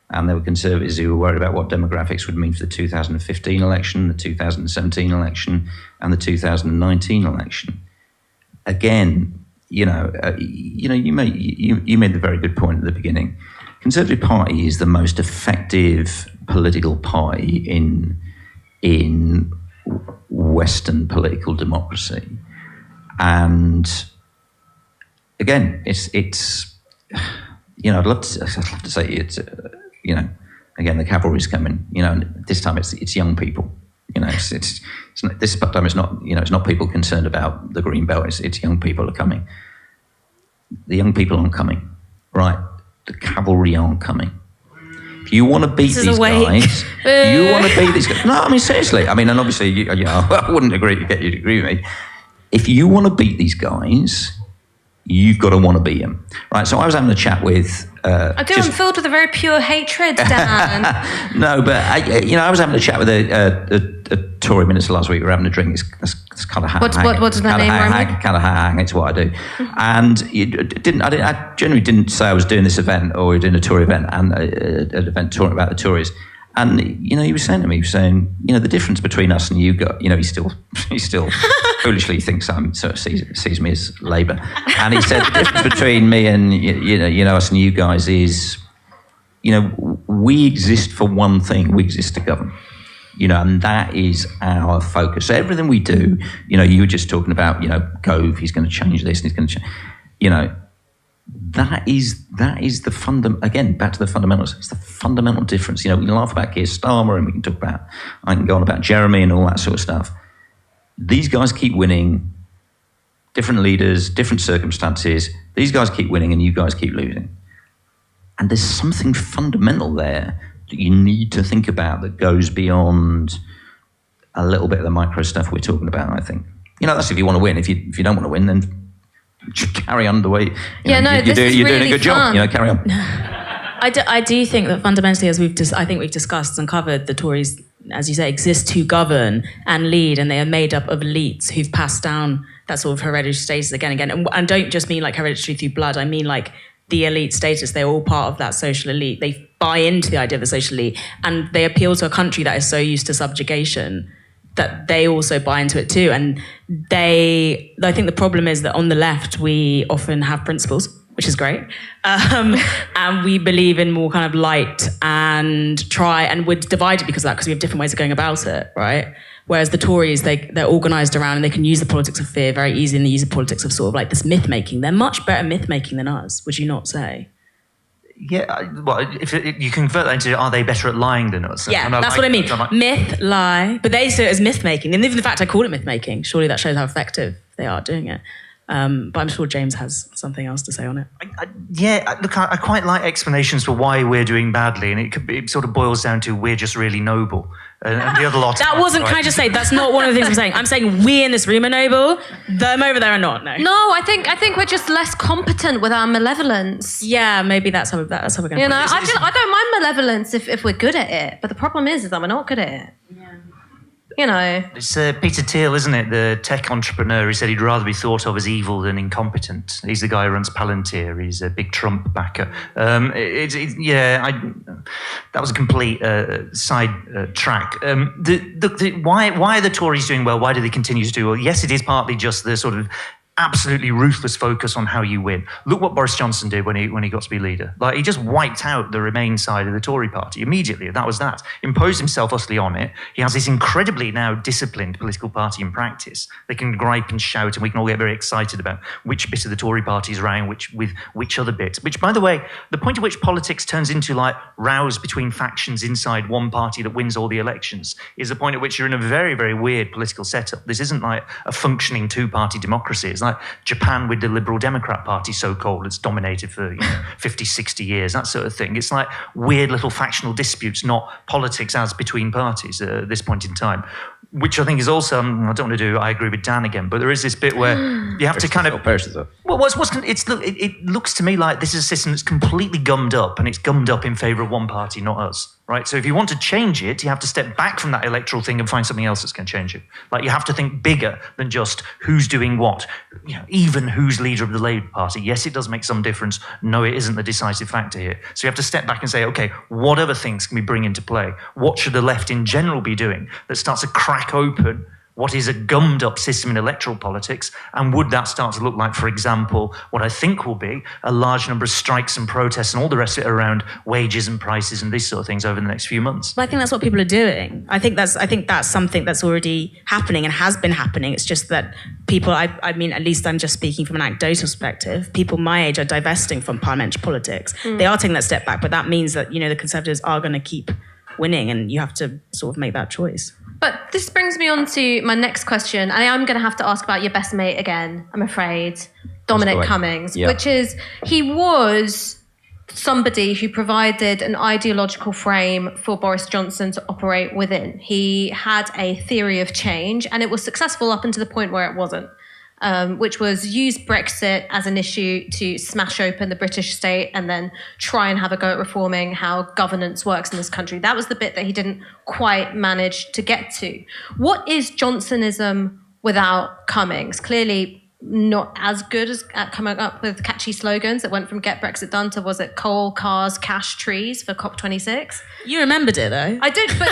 And there were Conservatives who were worried about what demographics would mean for the 2015 election, the 2017 election, and the 2019 election. Again, you made the very good point at the beginning. Conservative Party is the most effective political party in Western political democracy. And again, it's I'd love to say it's again, the cavalry's coming. And this time it's young people. It's not, this time it's not it's not people concerned about the green belt. It's young people are coming. The young people aren't coming, right? The cavalry aren't coming. If you want to beat these guys, you want to beat these guys. No, I mean seriously. I mean, and obviously, I wouldn't get you to agree with me. If you want to beat these guys, you've got to want to beat them, right? So I was having a chat with. I'm filled with a very pure hatred, Dan. No, but I was having a chat with a Tory minister last week. We were having a drink. It's kind of hang. What does that name? Kind of hang. It's what I do. And I generally didn't say I was doing this event or doing a Tory event and an event talking about the Tories. And he was saying to me, the difference between us and you guys, he still foolishly thinks sees me as Labour. And he said the difference between me and us and you guys is, we exist for one thing. We exist to govern. And that is our focus. So everything we do, you were just talking about, Gove, he's going to change this and he's going to change, that is the again, back to the fundamentals. It's the fundamental difference. We can laugh about Keir Starmer and I can go on about Jeremy and all that sort of stuff. These guys keep winning, different leaders, different circumstances. These guys keep winning and you guys keep losing. And there's something fundamental there that you need to think about that goes beyond a little bit of the micro stuff we're talking about, I think. That's if you want to win. If you don't want to win, then carry on the way. You're doing a good job. Carry on. I do think that fundamentally, as we've discussed and covered, the Tories, as you say, exist to govern and lead, and they are made up of elites who've passed down that sort of hereditary status again and again. And don't just mean like hereditary through blood. I mean like the elite status. They're all part of that social elite. They buy into the idea of the social elite, and they appeal to a country that is so used to subjugation that they also buy into it too. And I think the problem is that on the left, we often have principles, which is great. And we believe in more kind of light and we're divided because of that, because we have different ways of going about it, right? Whereas the Tories, they're organised around and they can use the politics of fear very easily, and they use the politics of sort of like this myth-making. They're much better myth-making than us, would you not say? Yeah, well, if you convert that into, are they better at lying than us? Yeah, that's what I mean. Myth, lie. But they say it as myth-making. And even the fact I call it myth-making, surely that shows how effective they are doing it. But I'm sure James has something else to say on it. Look, I quite like explanations for why we're doing badly, and it sort of boils down to we're just really noble. And the other lot... That wasn't, can I just say, that's not one of the things I'm saying. I'm saying we in this room are noble, them over there are not, no. No, I think we're just less competent with our malevolence. Yeah, maybe that's how we're going to put it. I don't mind malevolence if we're good at it, but the problem is that we're not good at it. Yeah. You know. It's Peter Thiel, isn't it? The tech entrepreneur who said he'd rather be thought of as evil than incompetent. He's the guy who runs Palantir. He's a big Trump backer. That was a complete side track. Why are the Tories doing well? Why do they continue to do well? Yes, it is partly just the sort of absolutely ruthless focus on how you win. Look what Boris Johnson did when he got to be leader. Like, he just wiped out the Remain side of the Tory party immediately. That was that. Imposed himself utterly on it. He has this incredibly now disciplined political party in practice. They can gripe and shout, and we can all get very excited about which bit of the Tory party is round with which other bit. Which, by the way, the point at which politics turns into like rows between factions inside one party that wins all the elections is the point at which you're in a very, very weird political setup. This isn't like a functioning two-party democracy. It's like Japan with the Liberal Democrat Party, so-called, it's dominated for 50, 60 years, that sort of thing. It's like weird little factional disputes, not politics as between parties at this point in time, which I think is also, I don't want to do, I agree with Dan again, but there is this bit where you have to kind of... Well, it looks to me like this is a system that's completely gummed up, and it's gummed up in favour of one party, not us. Right, so if you want to change it, you have to step back from that electoral thing and find something else that's going to change it. Like, you have to think bigger than just who's doing what. Even who's leader of the Labour Party. Yes, it does make some difference. No, it isn't the decisive factor here. So you have to step back and say, okay, what other things can we bring into play? What should the left in general be doing that starts to crack open what is a gummed-up system in electoral politics, and would that start to look like, for example, what I think will be a large number of strikes and protests and all the rest of it around wages and prices and these sort of things over the next few months? But I think that's what people are doing. I think that's something that's already happening and has been happening. It's just that people, I mean, at least I'm just speaking from an anecdotal perspective, people my age are divesting from parliamentary politics. They are taking that step back, but that means that, the Conservatives are going to keep winning, and you have to sort of make that choice. But this brings me on to my next question, and I'm going to have to ask about your best mate again, I'm afraid, Dominic Cummings, which is, he was somebody who provided an ideological frame for Boris Johnson to operate within. He had a theory of change, and it was successful up until the point where it wasn't. Which was use Brexit as an issue to smash open the British state and then try and have a go at reforming how governance works in this country. That was the bit that he didn't quite manage to get to. What is Johnsonism without Cummings? Clearly not as good as at coming up with catchy slogans that went from Get Brexit Done to, was it coal, cars, cash, trees for COP26? You remembered it, though. I did, but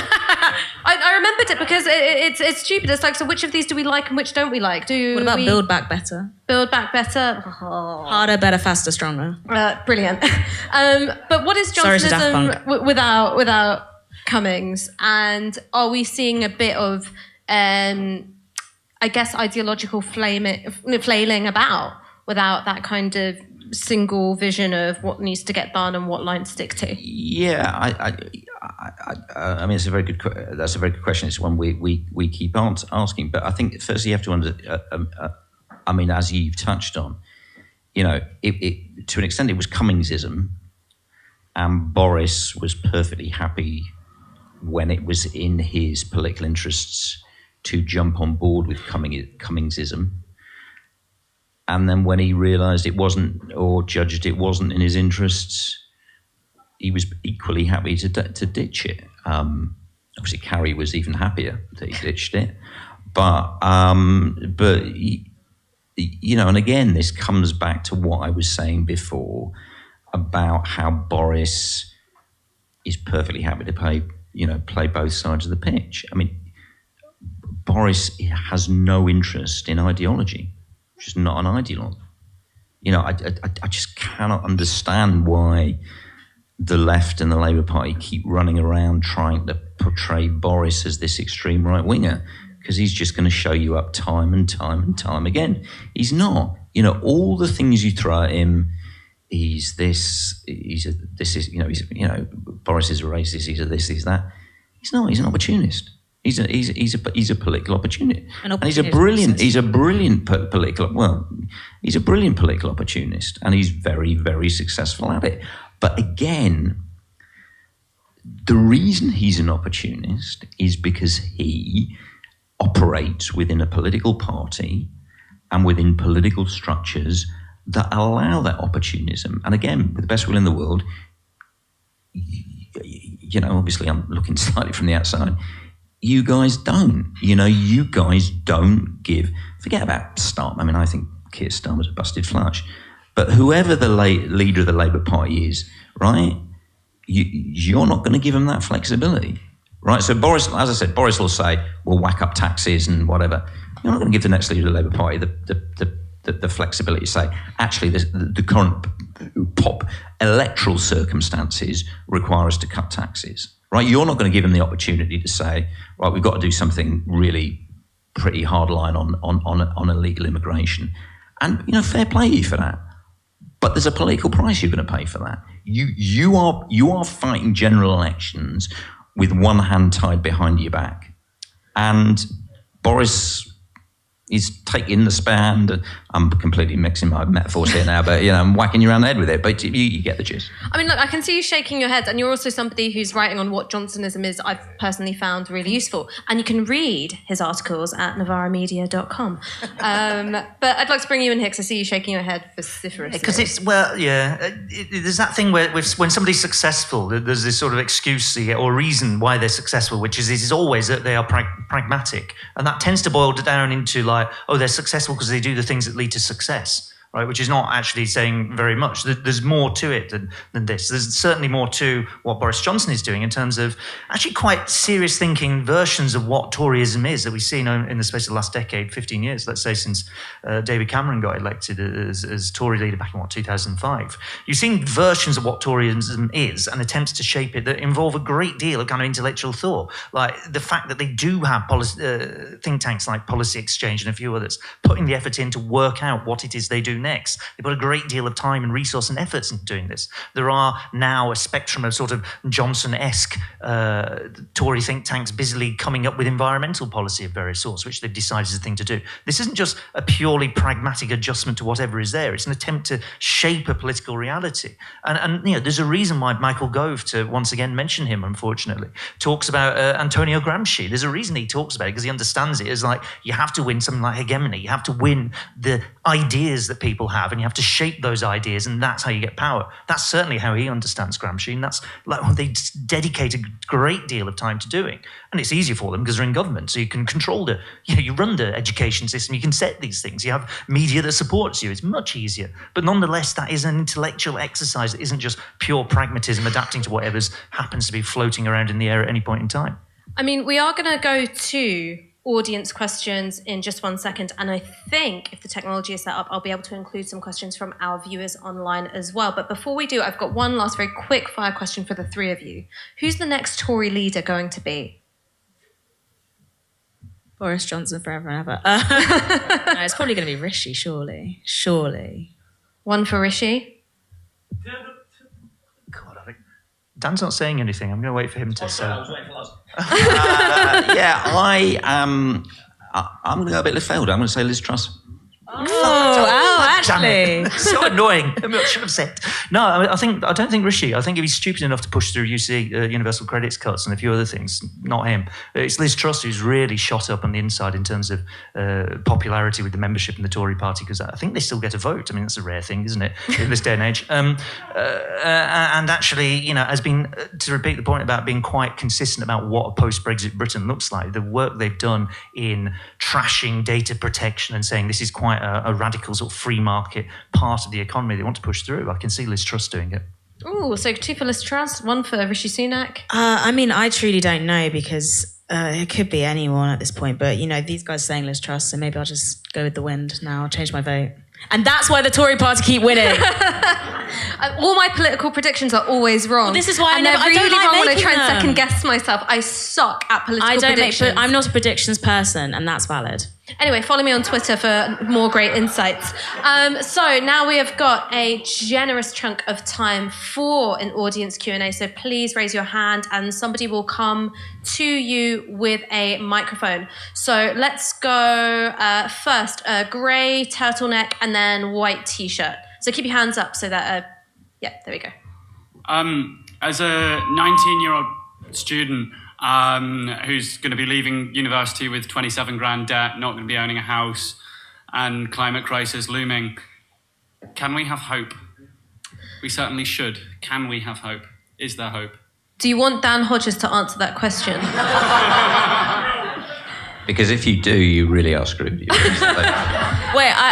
I remembered it because it's stupid. It's like, so which of these do we like and which don't we like? What about Build Back Better? Build Back Better? Oh. Harder, better, faster, stronger. Brilliant. But what is Johnsonism without Cummings? And are we seeing a bit of... I guess ideological flailing about without that kind of single vision of what needs to get done and what line to stick to. Yeah, I mean, that's a very good question. It's one we keep asking. But I think firstly you have to I mean, as you've touched on, it to an extent it was Cummingsism, and Boris was perfectly happy when it was in his political interests to jump on board with Cummingsism. And then when he realised it wasn't, or judged it wasn't in his interests, he was equally happy to ditch it. Obviously, Carrie was even happier that he ditched it. But and again, this comes back to what I was saying before. about how Boris is perfectly happy to play both sides of the pitch. I mean, Boris has no interest in ideology. He's just not an ideologue. I just cannot understand why the left and the Labour Party keep running around trying to portray Boris as this extreme right-winger, because he's just going to show you up time and time and time again. He's not. All the things you throw at him, Boris is a racist, he's a this, he's that. He's not. He's an opportunist. He's a political opportunist, and he's a brilliant political opportunist, and he's very, very successful at it. But again, the reason he's an opportunist is because he operates within a political party and within political structures that allow that opportunism. And again, with the best will in the world, obviously I'm looking slightly from the outside, you guys don't. You guys don't give. Forget about Starmer. I mean, I think Keir Starmer's a busted flush. But whoever the leader of the Labour Party is, right, you're not going to give him that flexibility, right? So Boris, as I said, Boris will say, we'll whack up taxes and whatever. You're not going to give the next leader of the Labour Party the flexibility to say, actually, the current pop electoral circumstances require us to cut taxes. Right, you're not going to give him the opportunity to say, right, we've got to do something really pretty hardline on illegal immigration, and fair play you for that. But there's a political price you're going to pay for that. You are fighting general elections with one hand tied behind your back, and Boris is taking the spare hand. And I'm completely mixing my metaphors here now, but I'm whacking you around the head with it. But you get the gist. I mean, look, I can see you shaking your head, and you're also somebody who's writing on what Johnsonism is. I've personally found really useful, and you can read his articles at novaramedia.com. But I'd like to bring you in here because I see you shaking your head vociferously. Because there's that thing where when somebody's successful, there's this sort of excuse or reason why they're successful, which is always that they are pragmatic, and that tends to boil down into they're successful because they do the things that lead to success, right? Which is not actually saying very much. There's more to it than this. There's certainly more to what Boris Johnson is doing in terms of actually quite serious thinking versions of what Toryism is that we've seen in the space of the last decade, 15 years, let's say, since David Cameron got elected as Tory leader back in 2005. You've seen versions of what Toryism is and attempts to shape it that involve a great deal of kind of intellectual thought, like the fact that they do have think tanks like Policy Exchange and a few others putting the effort in to work out what it is they do next. They put a great deal of time and resource and efforts into doing this. There are now a spectrum of sort of Johnson-esque Tory think tanks busily coming up with environmental policy of various sorts, which they've decided is the thing to do. This isn't just a purely pragmatic adjustment to whatever is there. It's an attempt to shape a political reality. And there's a reason why Michael Gove, to once again mention him, unfortunately, talks about Antonio Gramsci. There's a reason he talks about it, because he understands it as you have to win something like hegemony. You have to win the ideas that people have, and you have to shape those ideas, and that's how you get power. That's certainly how he understands Gramsci, and that's what they dedicate a great deal of time to doing. And it's easier for them because they're in government, so you can control you run the education system, you can set these things, you have media that supports you. It's much easier. But nonetheless, that is an intellectual exercise that isn't just pure pragmatism adapting to whatever happens to be floating around in the air at any point in time. I mean, we are going to go to audience questions in just 1 second, and I think if the technology is set up, I'll be able to include some questions from our viewers online as well. But before we do, I've got one last very quick fire question for the three of you. Who's the next Tory leader going to be? Boris Johnson forever and ever. No, it's probably going to be Rishi, surely. One for Rishi. God, Dan's not saying anything. I'm going to wait for him to say. I was waiting for us. I'm going to go a bit left field. I'm going to say Liz Truss. Actually. So annoying. I should have said. No, I don't think Rishi. I think if he's stupid enough to push through universal credits cuts and a few other things, not him. It's Liz Truss who's really shot up on the inside in terms of popularity with the membership in the Tory party, because I think they still get a vote. I mean, that's a rare thing, isn't it, in this day and age? And actually, has been, to repeat the point about being quite consistent about what a post-Brexit Britain looks like, the work they've done in trashing data protection and saying this is quite quite a radical sort of free market part of the economy they want to push through. I can see Liz Truss doing it. Oh, so 2 for Liz Truss, 1 for Rishi Sunak. I mean, I truly don't know because it could be anyone at this point. But, you know, these guys are saying Liz Truss, so maybe I'll just go with the wind now. I'll change my vote. And that's why the Tory party keep winning. All my political predictions are always wrong. Well, this is why I don't want to try and them. second guess myself. I suck at political predictions. I'm not a predictions person, and that's valid. Anyway, follow me on Twitter for more great insights. So now we have got a generous chunk of time for an audience Q&A. So please raise your hand and somebody will come to you with a microphone. So let's go first, grey turtleneck and then white T-shirt. So keep your hands up so that, yeah, there we go. As a 19-year-old student, who's going to be leaving university with 27 grand debt, not going to be owning a house, and climate crisis looming. Can we have hope? We certainly should. Can we have hope? Is there hope? Do you want Dan Hodges to answer that question? Because if you do, you really are screwed. Wait,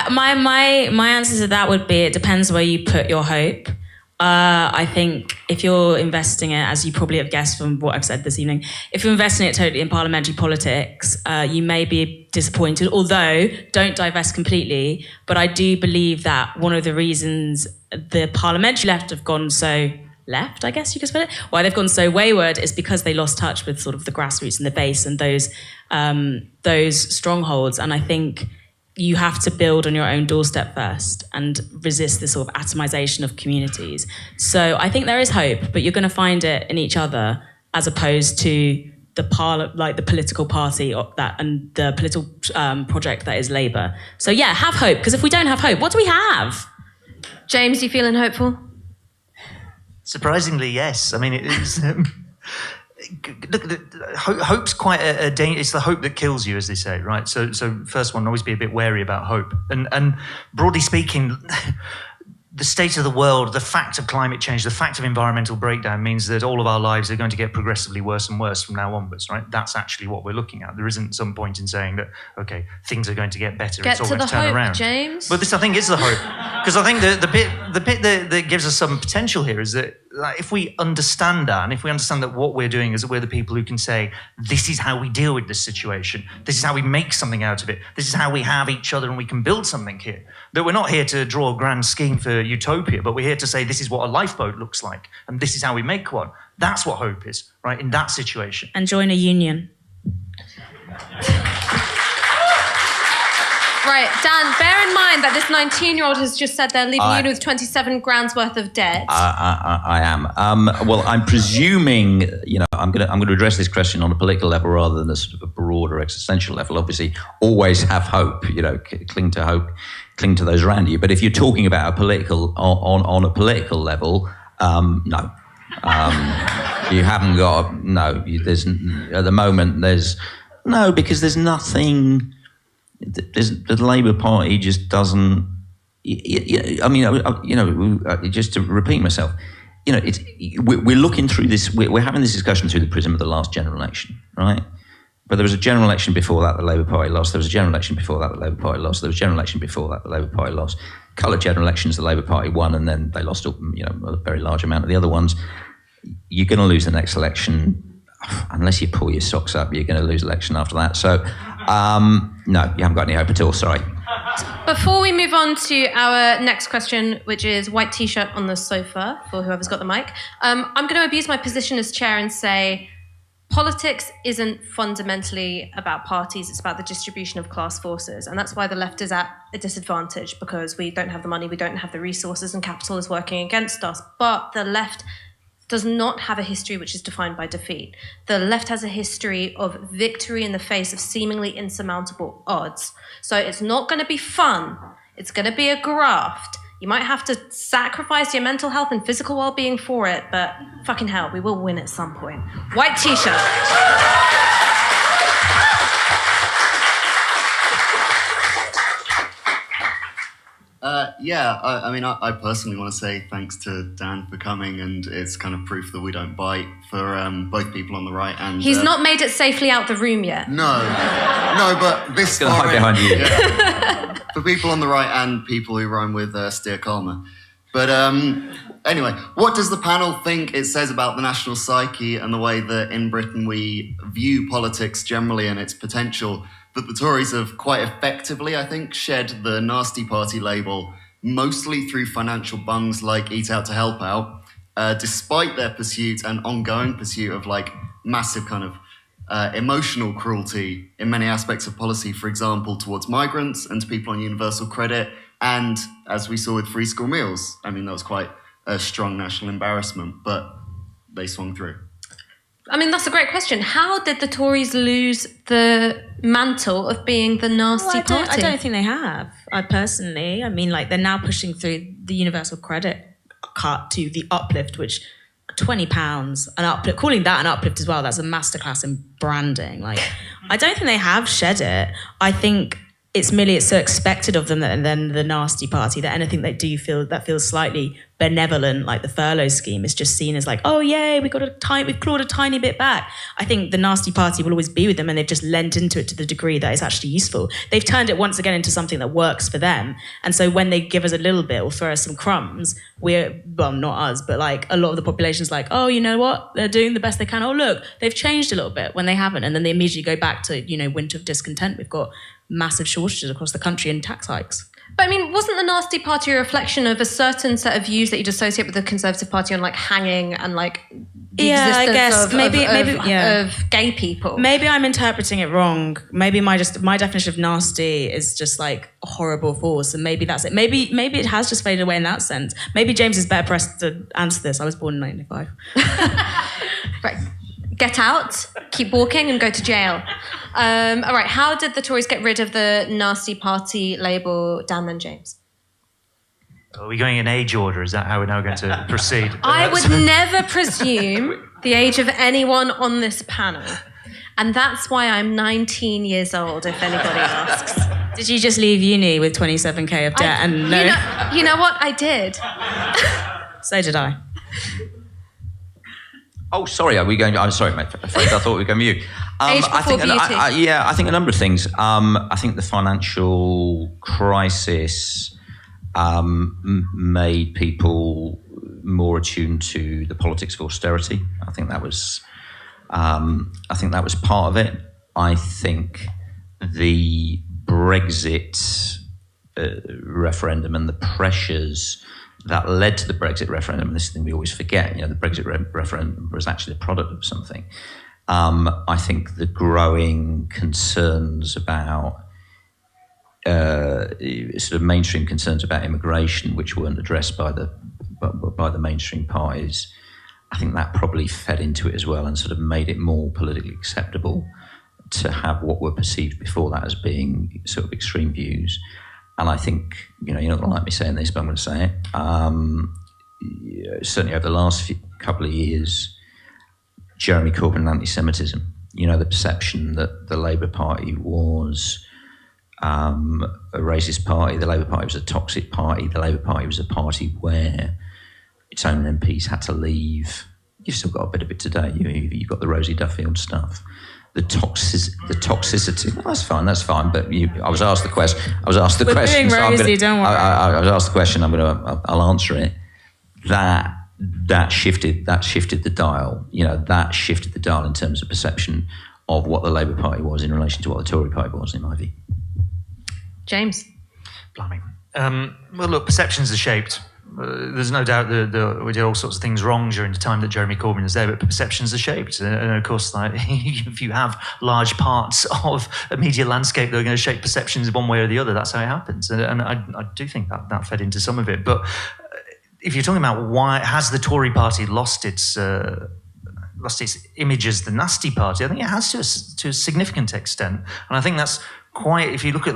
my answer to that would be it depends where you put your hope. I think if you're investing it, as you probably have guessed from what I've said this evening, if you're investing it totally in parliamentary politics, you may be disappointed, although don't divest completely. But I do believe that one of the reasons the parliamentary left have gone so left, I guess you could put it, why they've gone so wayward is because they lost touch with sort of the grassroots and the base and those strongholds. And I think you have to build on your own doorstep first and resist this sort of atomization of communities. So I think there is hope, but you're going to find it in each other as opposed to the political party and the political project that is Labour. So yeah, have hope, because if we don't have hope, what do we have? James, you feeling hopeful? Surprisingly, yes. I mean, it is... Look, hope's quite a danger. It's the hope that kills you, as they say, right? So first one, always be a bit wary about hope. And broadly speaking, the state of the world, the fact of climate change, the fact of environmental breakdown means that all of our lives are going to get progressively worse and worse from now onwards, right? That's actually what we're looking at. There isn't some point in saying that, okay, things are going to get better. Get it's all to going the to turn hope, around. James. But this, I think, is the hope. Because I think the bit that gives us some potential here is that if we understand that, and if we understand that what we're doing is that we're the people who can say, this is how we deal with this situation, this is how we make something out of it, this is how we have each other and we can build something here. That we're not here to draw a grand scheme for utopia, but we're here to say this is what a lifeboat looks like, and this is how we make one. That's what hope is, right, in that situation. And join a union. Right, Dan, bear in mind that this 19-year-old has just said they're leaving uni with 27 grand's worth of debt. I am. Well, I'm presuming, I'm going to address this question on a political level rather than a sort of a broader existential level. Obviously, always have hope. Cling to hope, cling to those around you. But if you're talking about a political on a political level, no. You haven't got there's at the moment there's no, because there's nothing. The Labour Party just doesn't. Just to repeat myself, we're looking through this. We're having this discussion through the prism of the last general election, right? But there was a general election before that the Labour Party lost. There was a general election before that the Labour Party lost. There was a general election before that the Labour Party lost. Coloured general elections, the Labour Party won, and then they lost a very large amount of the other ones. You're going to lose the next election. Unless you pull your socks up, you're going to lose election after that. So, no, you haven't got any hope at all, sorry. Before we move on to our next question, which is white T-shirt on the sofa, for whoever's got the mic, I'm going to abuse my position as chair and say politics isn't fundamentally about parties, it's about the distribution of class forces. And that's why the left is at a disadvantage, because we don't have the money, we don't have the resources, and capital is working against us. But the left does not have a history which is defined by defeat. The left has a history of victory in the face of seemingly insurmountable odds. So it's not going to be fun. It's going to be a graft. You might have to sacrifice your mental health and physical well-being for it, but fucking hell, we will win at some point. White T-shirt. I personally want to say thanks to Dan for coming, and it's kind of proof that we don't bite for both people on the right and... He's not made it safely out the room yet. No, but this Gonna hide behind you. Yeah. for people on the right and people who rhyme with steer calmer. But anyway, what does the panel think it says about the national psyche and the way that in Britain we view politics generally and its potential, that the Tories have quite effectively, I think, shed the nasty party label, mostly through financial bungs like Eat Out to Help Out, despite their pursuit and ongoing pursuit of like massive kind of emotional cruelty in many aspects of policy, for example, towards migrants and to people on universal credit. And as we saw with free school meals, I mean, that was quite a strong national embarrassment, but they swung through. I mean, that's a great question. How did the Tories lose the mantle of being the nasty party? I don't think they have, personally. I mean, like, they're now pushing through the universal credit cut to the uplift, which £20, an uplift, calling that an uplift as well, that's a masterclass in branding. Like, I don't think they have shed it. I think it's so expected of them and then the nasty party that anything they do that feels slightly benevolent, like the furlough scheme, is just seen as like, oh yay, we've clawed a tiny bit back. I think the nasty party will always be with them, and they've just lent into it to the degree that it's actually useful. They've turned it once again into something that works for them, and so when they give us a little bit or throw us some crumbs, not us, but like a lot of the population's like, oh, you know what, they're doing the best they can. Oh look, they've changed a little bit, when they haven't, and then they immediately go back to winter of discontent. We've got massive shortages across the country and tax hikes. But I mean, wasn't the nasty party a reflection of a certain set of views that you'd associate with the Conservative Party on like hanging and like the existence of gay people? Maybe I'm interpreting it wrong. Maybe my definition of nasty is just like a horrible force, and maybe that's it. Maybe it has just faded away in that sense. Maybe James is better pressed to answer this. I was born in 1995. Right. Get out, keep walking, and go to jail. All right, how did the Tories get rid of the nasty party label, Dan and James? Are we going in age order? Is that how we're now going to proceed? I would never presume the age of anyone on this panel. And that's why I'm 19 years old, if anybody asks. Did you just leave uni with 27k of debt? You know what? I did. So did I. Oh, sorry. Are we going? I'm sorry, mate. I thought we were going to you. Age before beauty. I think a number of things. I think the financial crisis made people more attuned to the politics of austerity. I think that was part of it. I think the Brexit referendum and the pressures that led to the Brexit referendum, and this is the thing we always forget, the Brexit referendum was actually the product of something. I think the growing concerns about, sort of mainstream concerns about immigration, which weren't addressed by the mainstream parties, I think that probably fed into it as well and sort of made it more politically acceptable to have what were perceived before that as being sort of extreme views. And I think, you're not going to like me saying this, but I'm going to say it. Certainly over the last couple of years, Jeremy Corbyn and anti-Semitism, the perception that the Labour Party was a racist party, the Labour Party was a toxic party, the Labour Party was a party where its own MPs had to leave. You've still got a bit of it today. You've got the Rosie Duffield stuff. The toxicity. Oh, that's fine. But I was asked the question. We're doing Rosie, don't worry. I was asked the question. I'll answer it. That shifted the dial. That shifted the dial in terms of perception of what the Labour Party was in relation to what the Tory Party was, in my view. James. Blimey. Well, look, perceptions are shaped. There's no doubt that we did all sorts of things wrong during the time that Jeremy Corbyn was there, but perceptions are shaped. And of course, if you have large parts of a media landscape that are going to shape perceptions one way or the other, that's how it happens. And I do think that fed into some of it. But if you're talking about why has the Tory party lost its image as the nasty party, I think it has to a significant extent. And I think that's quite, if you look at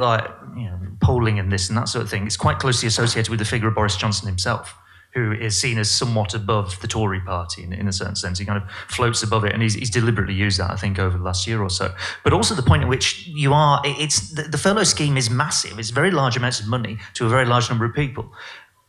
polling and this and that sort of thing, it's quite closely associated with the figure of Boris Johnson himself, who is seen as somewhat above the Tory party in a certain sense. He kind of floats above it, and he's deliberately used that, I think, over the last year or so. But also the point at which the furlough scheme is massive. It's very large amounts of money to a very large number of people.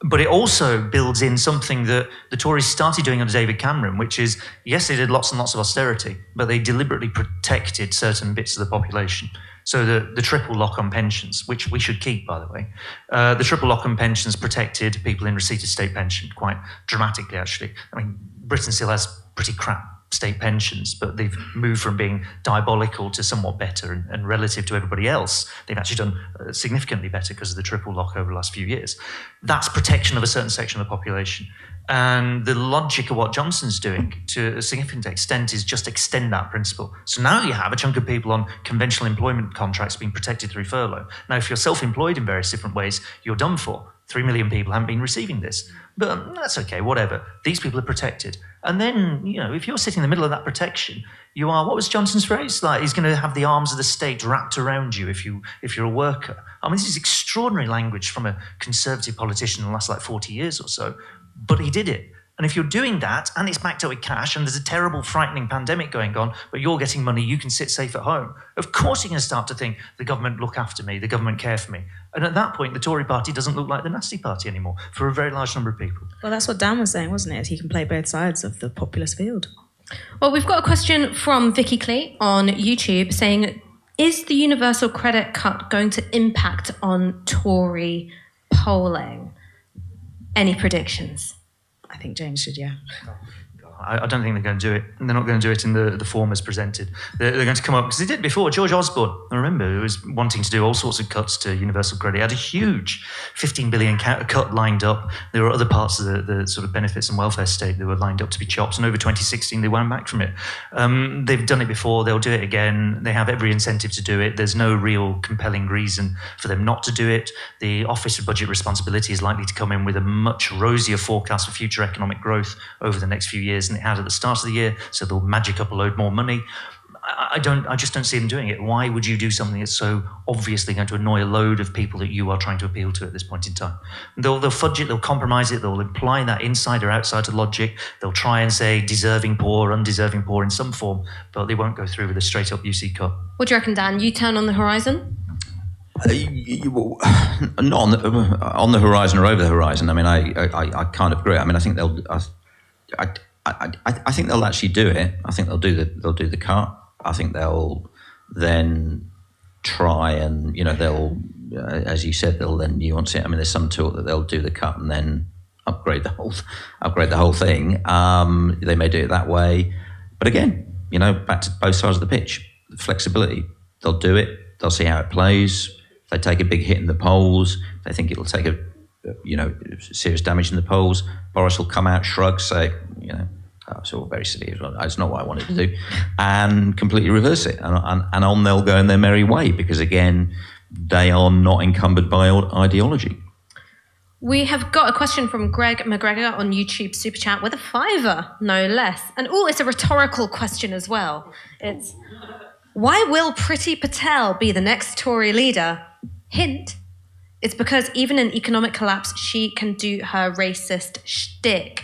But it also builds in something that the Tories started doing under David Cameron, which is, yes, they did lots and lots of austerity, but they deliberately protected certain bits of the population. So the triple lock on pensions, which we should keep, by the way, the triple lock on pensions protected people in receipt of state pension quite dramatically, actually. I mean, Britain still has pretty crap state pensions, but they've moved from being diabolical to somewhat better, and relative to everybody else, they've actually done significantly better because of the triple lock over the last few years. That's protection of a certain section of the population. And the logic of what Johnson's doing to a significant extent is just extend that principle. So now you have a chunk of people on conventional employment contracts being protected through furlough. Now, if you're self-employed in various different ways, you're done for. 3 million people haven't been receiving this. But that's okay, whatever. These people are protected. And then, if you're sitting in the middle of that protection, you are, what was Johnson's phrase? Like, he's going to have the arms of the state wrapped around you if you're a worker. I mean, this is extraordinary language from a Conservative politician in the last 40 years or so. But he did it. And if you're doing that, and it's backed up with cash, and there's a terrible, frightening pandemic going on, but you're getting money, you can sit safe at home, of course you're going to start to think, the government look after me, the government care for me. And at that point, the Tory party doesn't look like the nasty party anymore, for a very large number of people. Well, that's what Dan was saying, wasn't it? He can play both sides of the populist field. Well, we've got a question from Vicky Clee on YouTube saying, is the universal credit cut going to impact on Tory polling? Any predictions? I think James should, yeah. I don't think they're going to do it. And they're not going to do it in the form as presented. They're going to come up, because they did before. George Osborne, I remember, was wanting to do all sorts of cuts to universal credit. He had a huge 15 billion cut lined up. There were other parts of the sort of benefits and welfare state that were lined up to be chopped. And over 2016, they wound back from it. They've done it before. They'll do it again. They have every incentive to do it. There's no real compelling reason for them not to do it. The Office of Budget Responsibility is likely to come in with a much rosier forecast for future economic growth over the next few years than it had at the start of the year, so they'll magic up a load more money. I just don't see them doing it. Why would you do something that's so obviously going to annoy a load of people that you are trying to appeal to at this point in time? They'll fudge it, they'll compromise it, they'll imply that inside or outside of logic. They'll try and say deserving poor, undeserving poor in some form, but they won't go through with a straight up UC cut. What do you reckon, Dan? U-turn on the horizon? Not on the horizon or over the horizon. I mean, I kind of agree. I mean, I think they'll. I think they'll actually do it. I think they'll do the cut. I think they'll then try and they'll, as you said, they'll then nuance it. I mean, there's some talk that they'll do the cut and then upgrade the whole thing. They may do it that way, but again, back to both sides of the pitch, flexibility. They'll do it. They'll see how it plays. If they take a big hit in the polls, they think it'll take a serious damage in the polls. Boris will come out, shrug, say, it's all very silly. It's not what I wanted to do, and completely reverse it. And on they'll go in their merry way, because again, they are not encumbered by ideology. We have got a question from Greg McGregor on YouTube Super Chat with a $5, no less. And it's a rhetorical question as well. It's, why will Priti Patel be the next Tory leader? Hint. It's because even in economic collapse, she can do her racist shtick.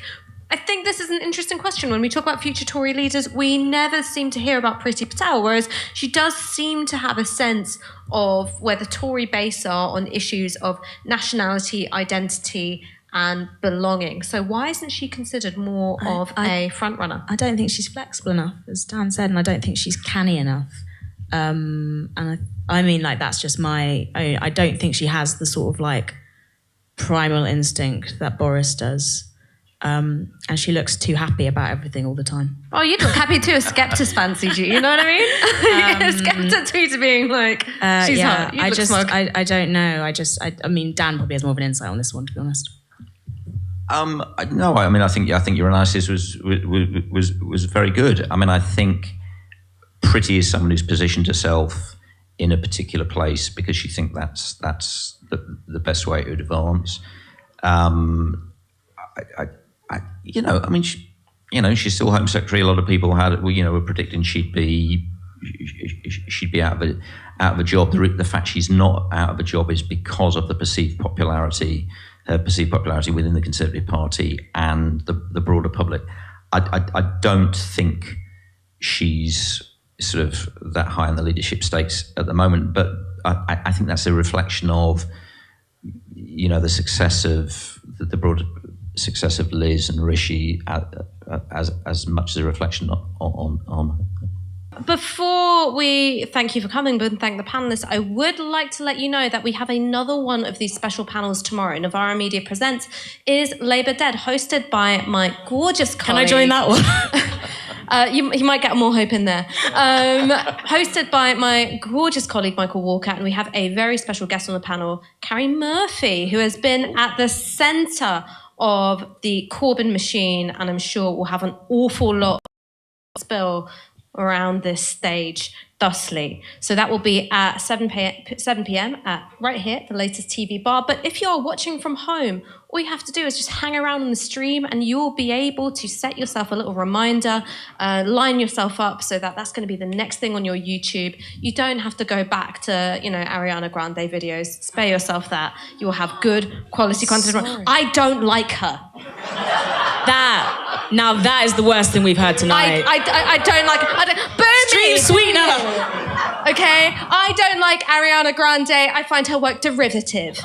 I think this is an interesting question. When we talk about future Tory leaders, we never seem to hear about Priti Patel, whereas she does seem to have a sense of where the Tory base are on issues of nationality, identity, and belonging. So why isn't she considered more of a front-runner? I don't think she's flexible enough, as Dan said, and I don't think she's canny enough. And I mean, that's just I don't think she has the sort of primal instinct that Boris does. And she looks too happy about everything all the time. Oh, you'd look happy too if Skepta's fancied you, you know what I mean? Skepta tweeted being she's hot. I don't know. I mean, Dan probably has more of an insight on this one, to be honest. No, I mean, I think your analysis was very good. I mean, I think Priti is someone who's positioned herself in a particular place because she thinks that's the best way to advance. She's still Home Secretary. A lot of people were predicting she'd be out of a job. The fact she's not out of a job is because of the perceived popularity within the Conservative Party and the broader public. I don't think she's sort of that high in the leadership stakes at the moment, but I think that's a reflection of the success of the broader success of Liz and Rishi as much as a reflection on. Before we thank you for coming and thank the panellists, I would like to let you know that we have another one of these special panels tomorrow. Novara Media Presents is Labour Dead, hosted by my gorgeous colleague. Can I join that one? You might get more hope in there. Hosted by my gorgeous colleague, Michael Walker, and we have a very special guest on the panel, Carrie Murphy, who has been at the centre of the Corbyn machine, and I'm sure will have an awful lot of spill around this stage thusly. So that will be at 7 p.m. at right here, the latest TV bar. But if you're watching from home, all you have to do is just hang around on the stream and you'll be able to set yourself a little reminder, line yourself up so that that's going to be the next thing on your YouTube. You don't have to go back to, Ariana Grande videos. Spare yourself that. You will have good quality content. Sorry. I don't like her. That is the worst thing we've heard tonight. I don't like boo Stream me. sweetener. Okay, I don't like Ariana Grande. I find her work derivative.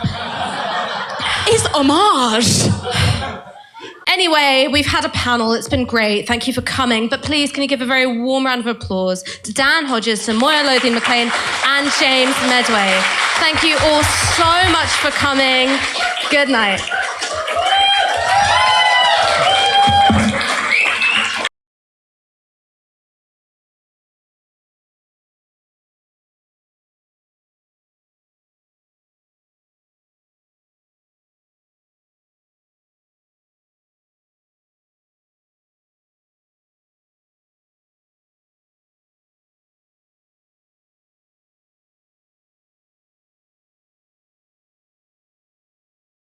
It's homage. Anyway, we've had a panel. It's been great. Thank you for coming. But please, can you give a very warm round of applause to Dan Hodges, to Moya Lothian-Mclean, and James Meadway. Thank you all so much for coming. Good night.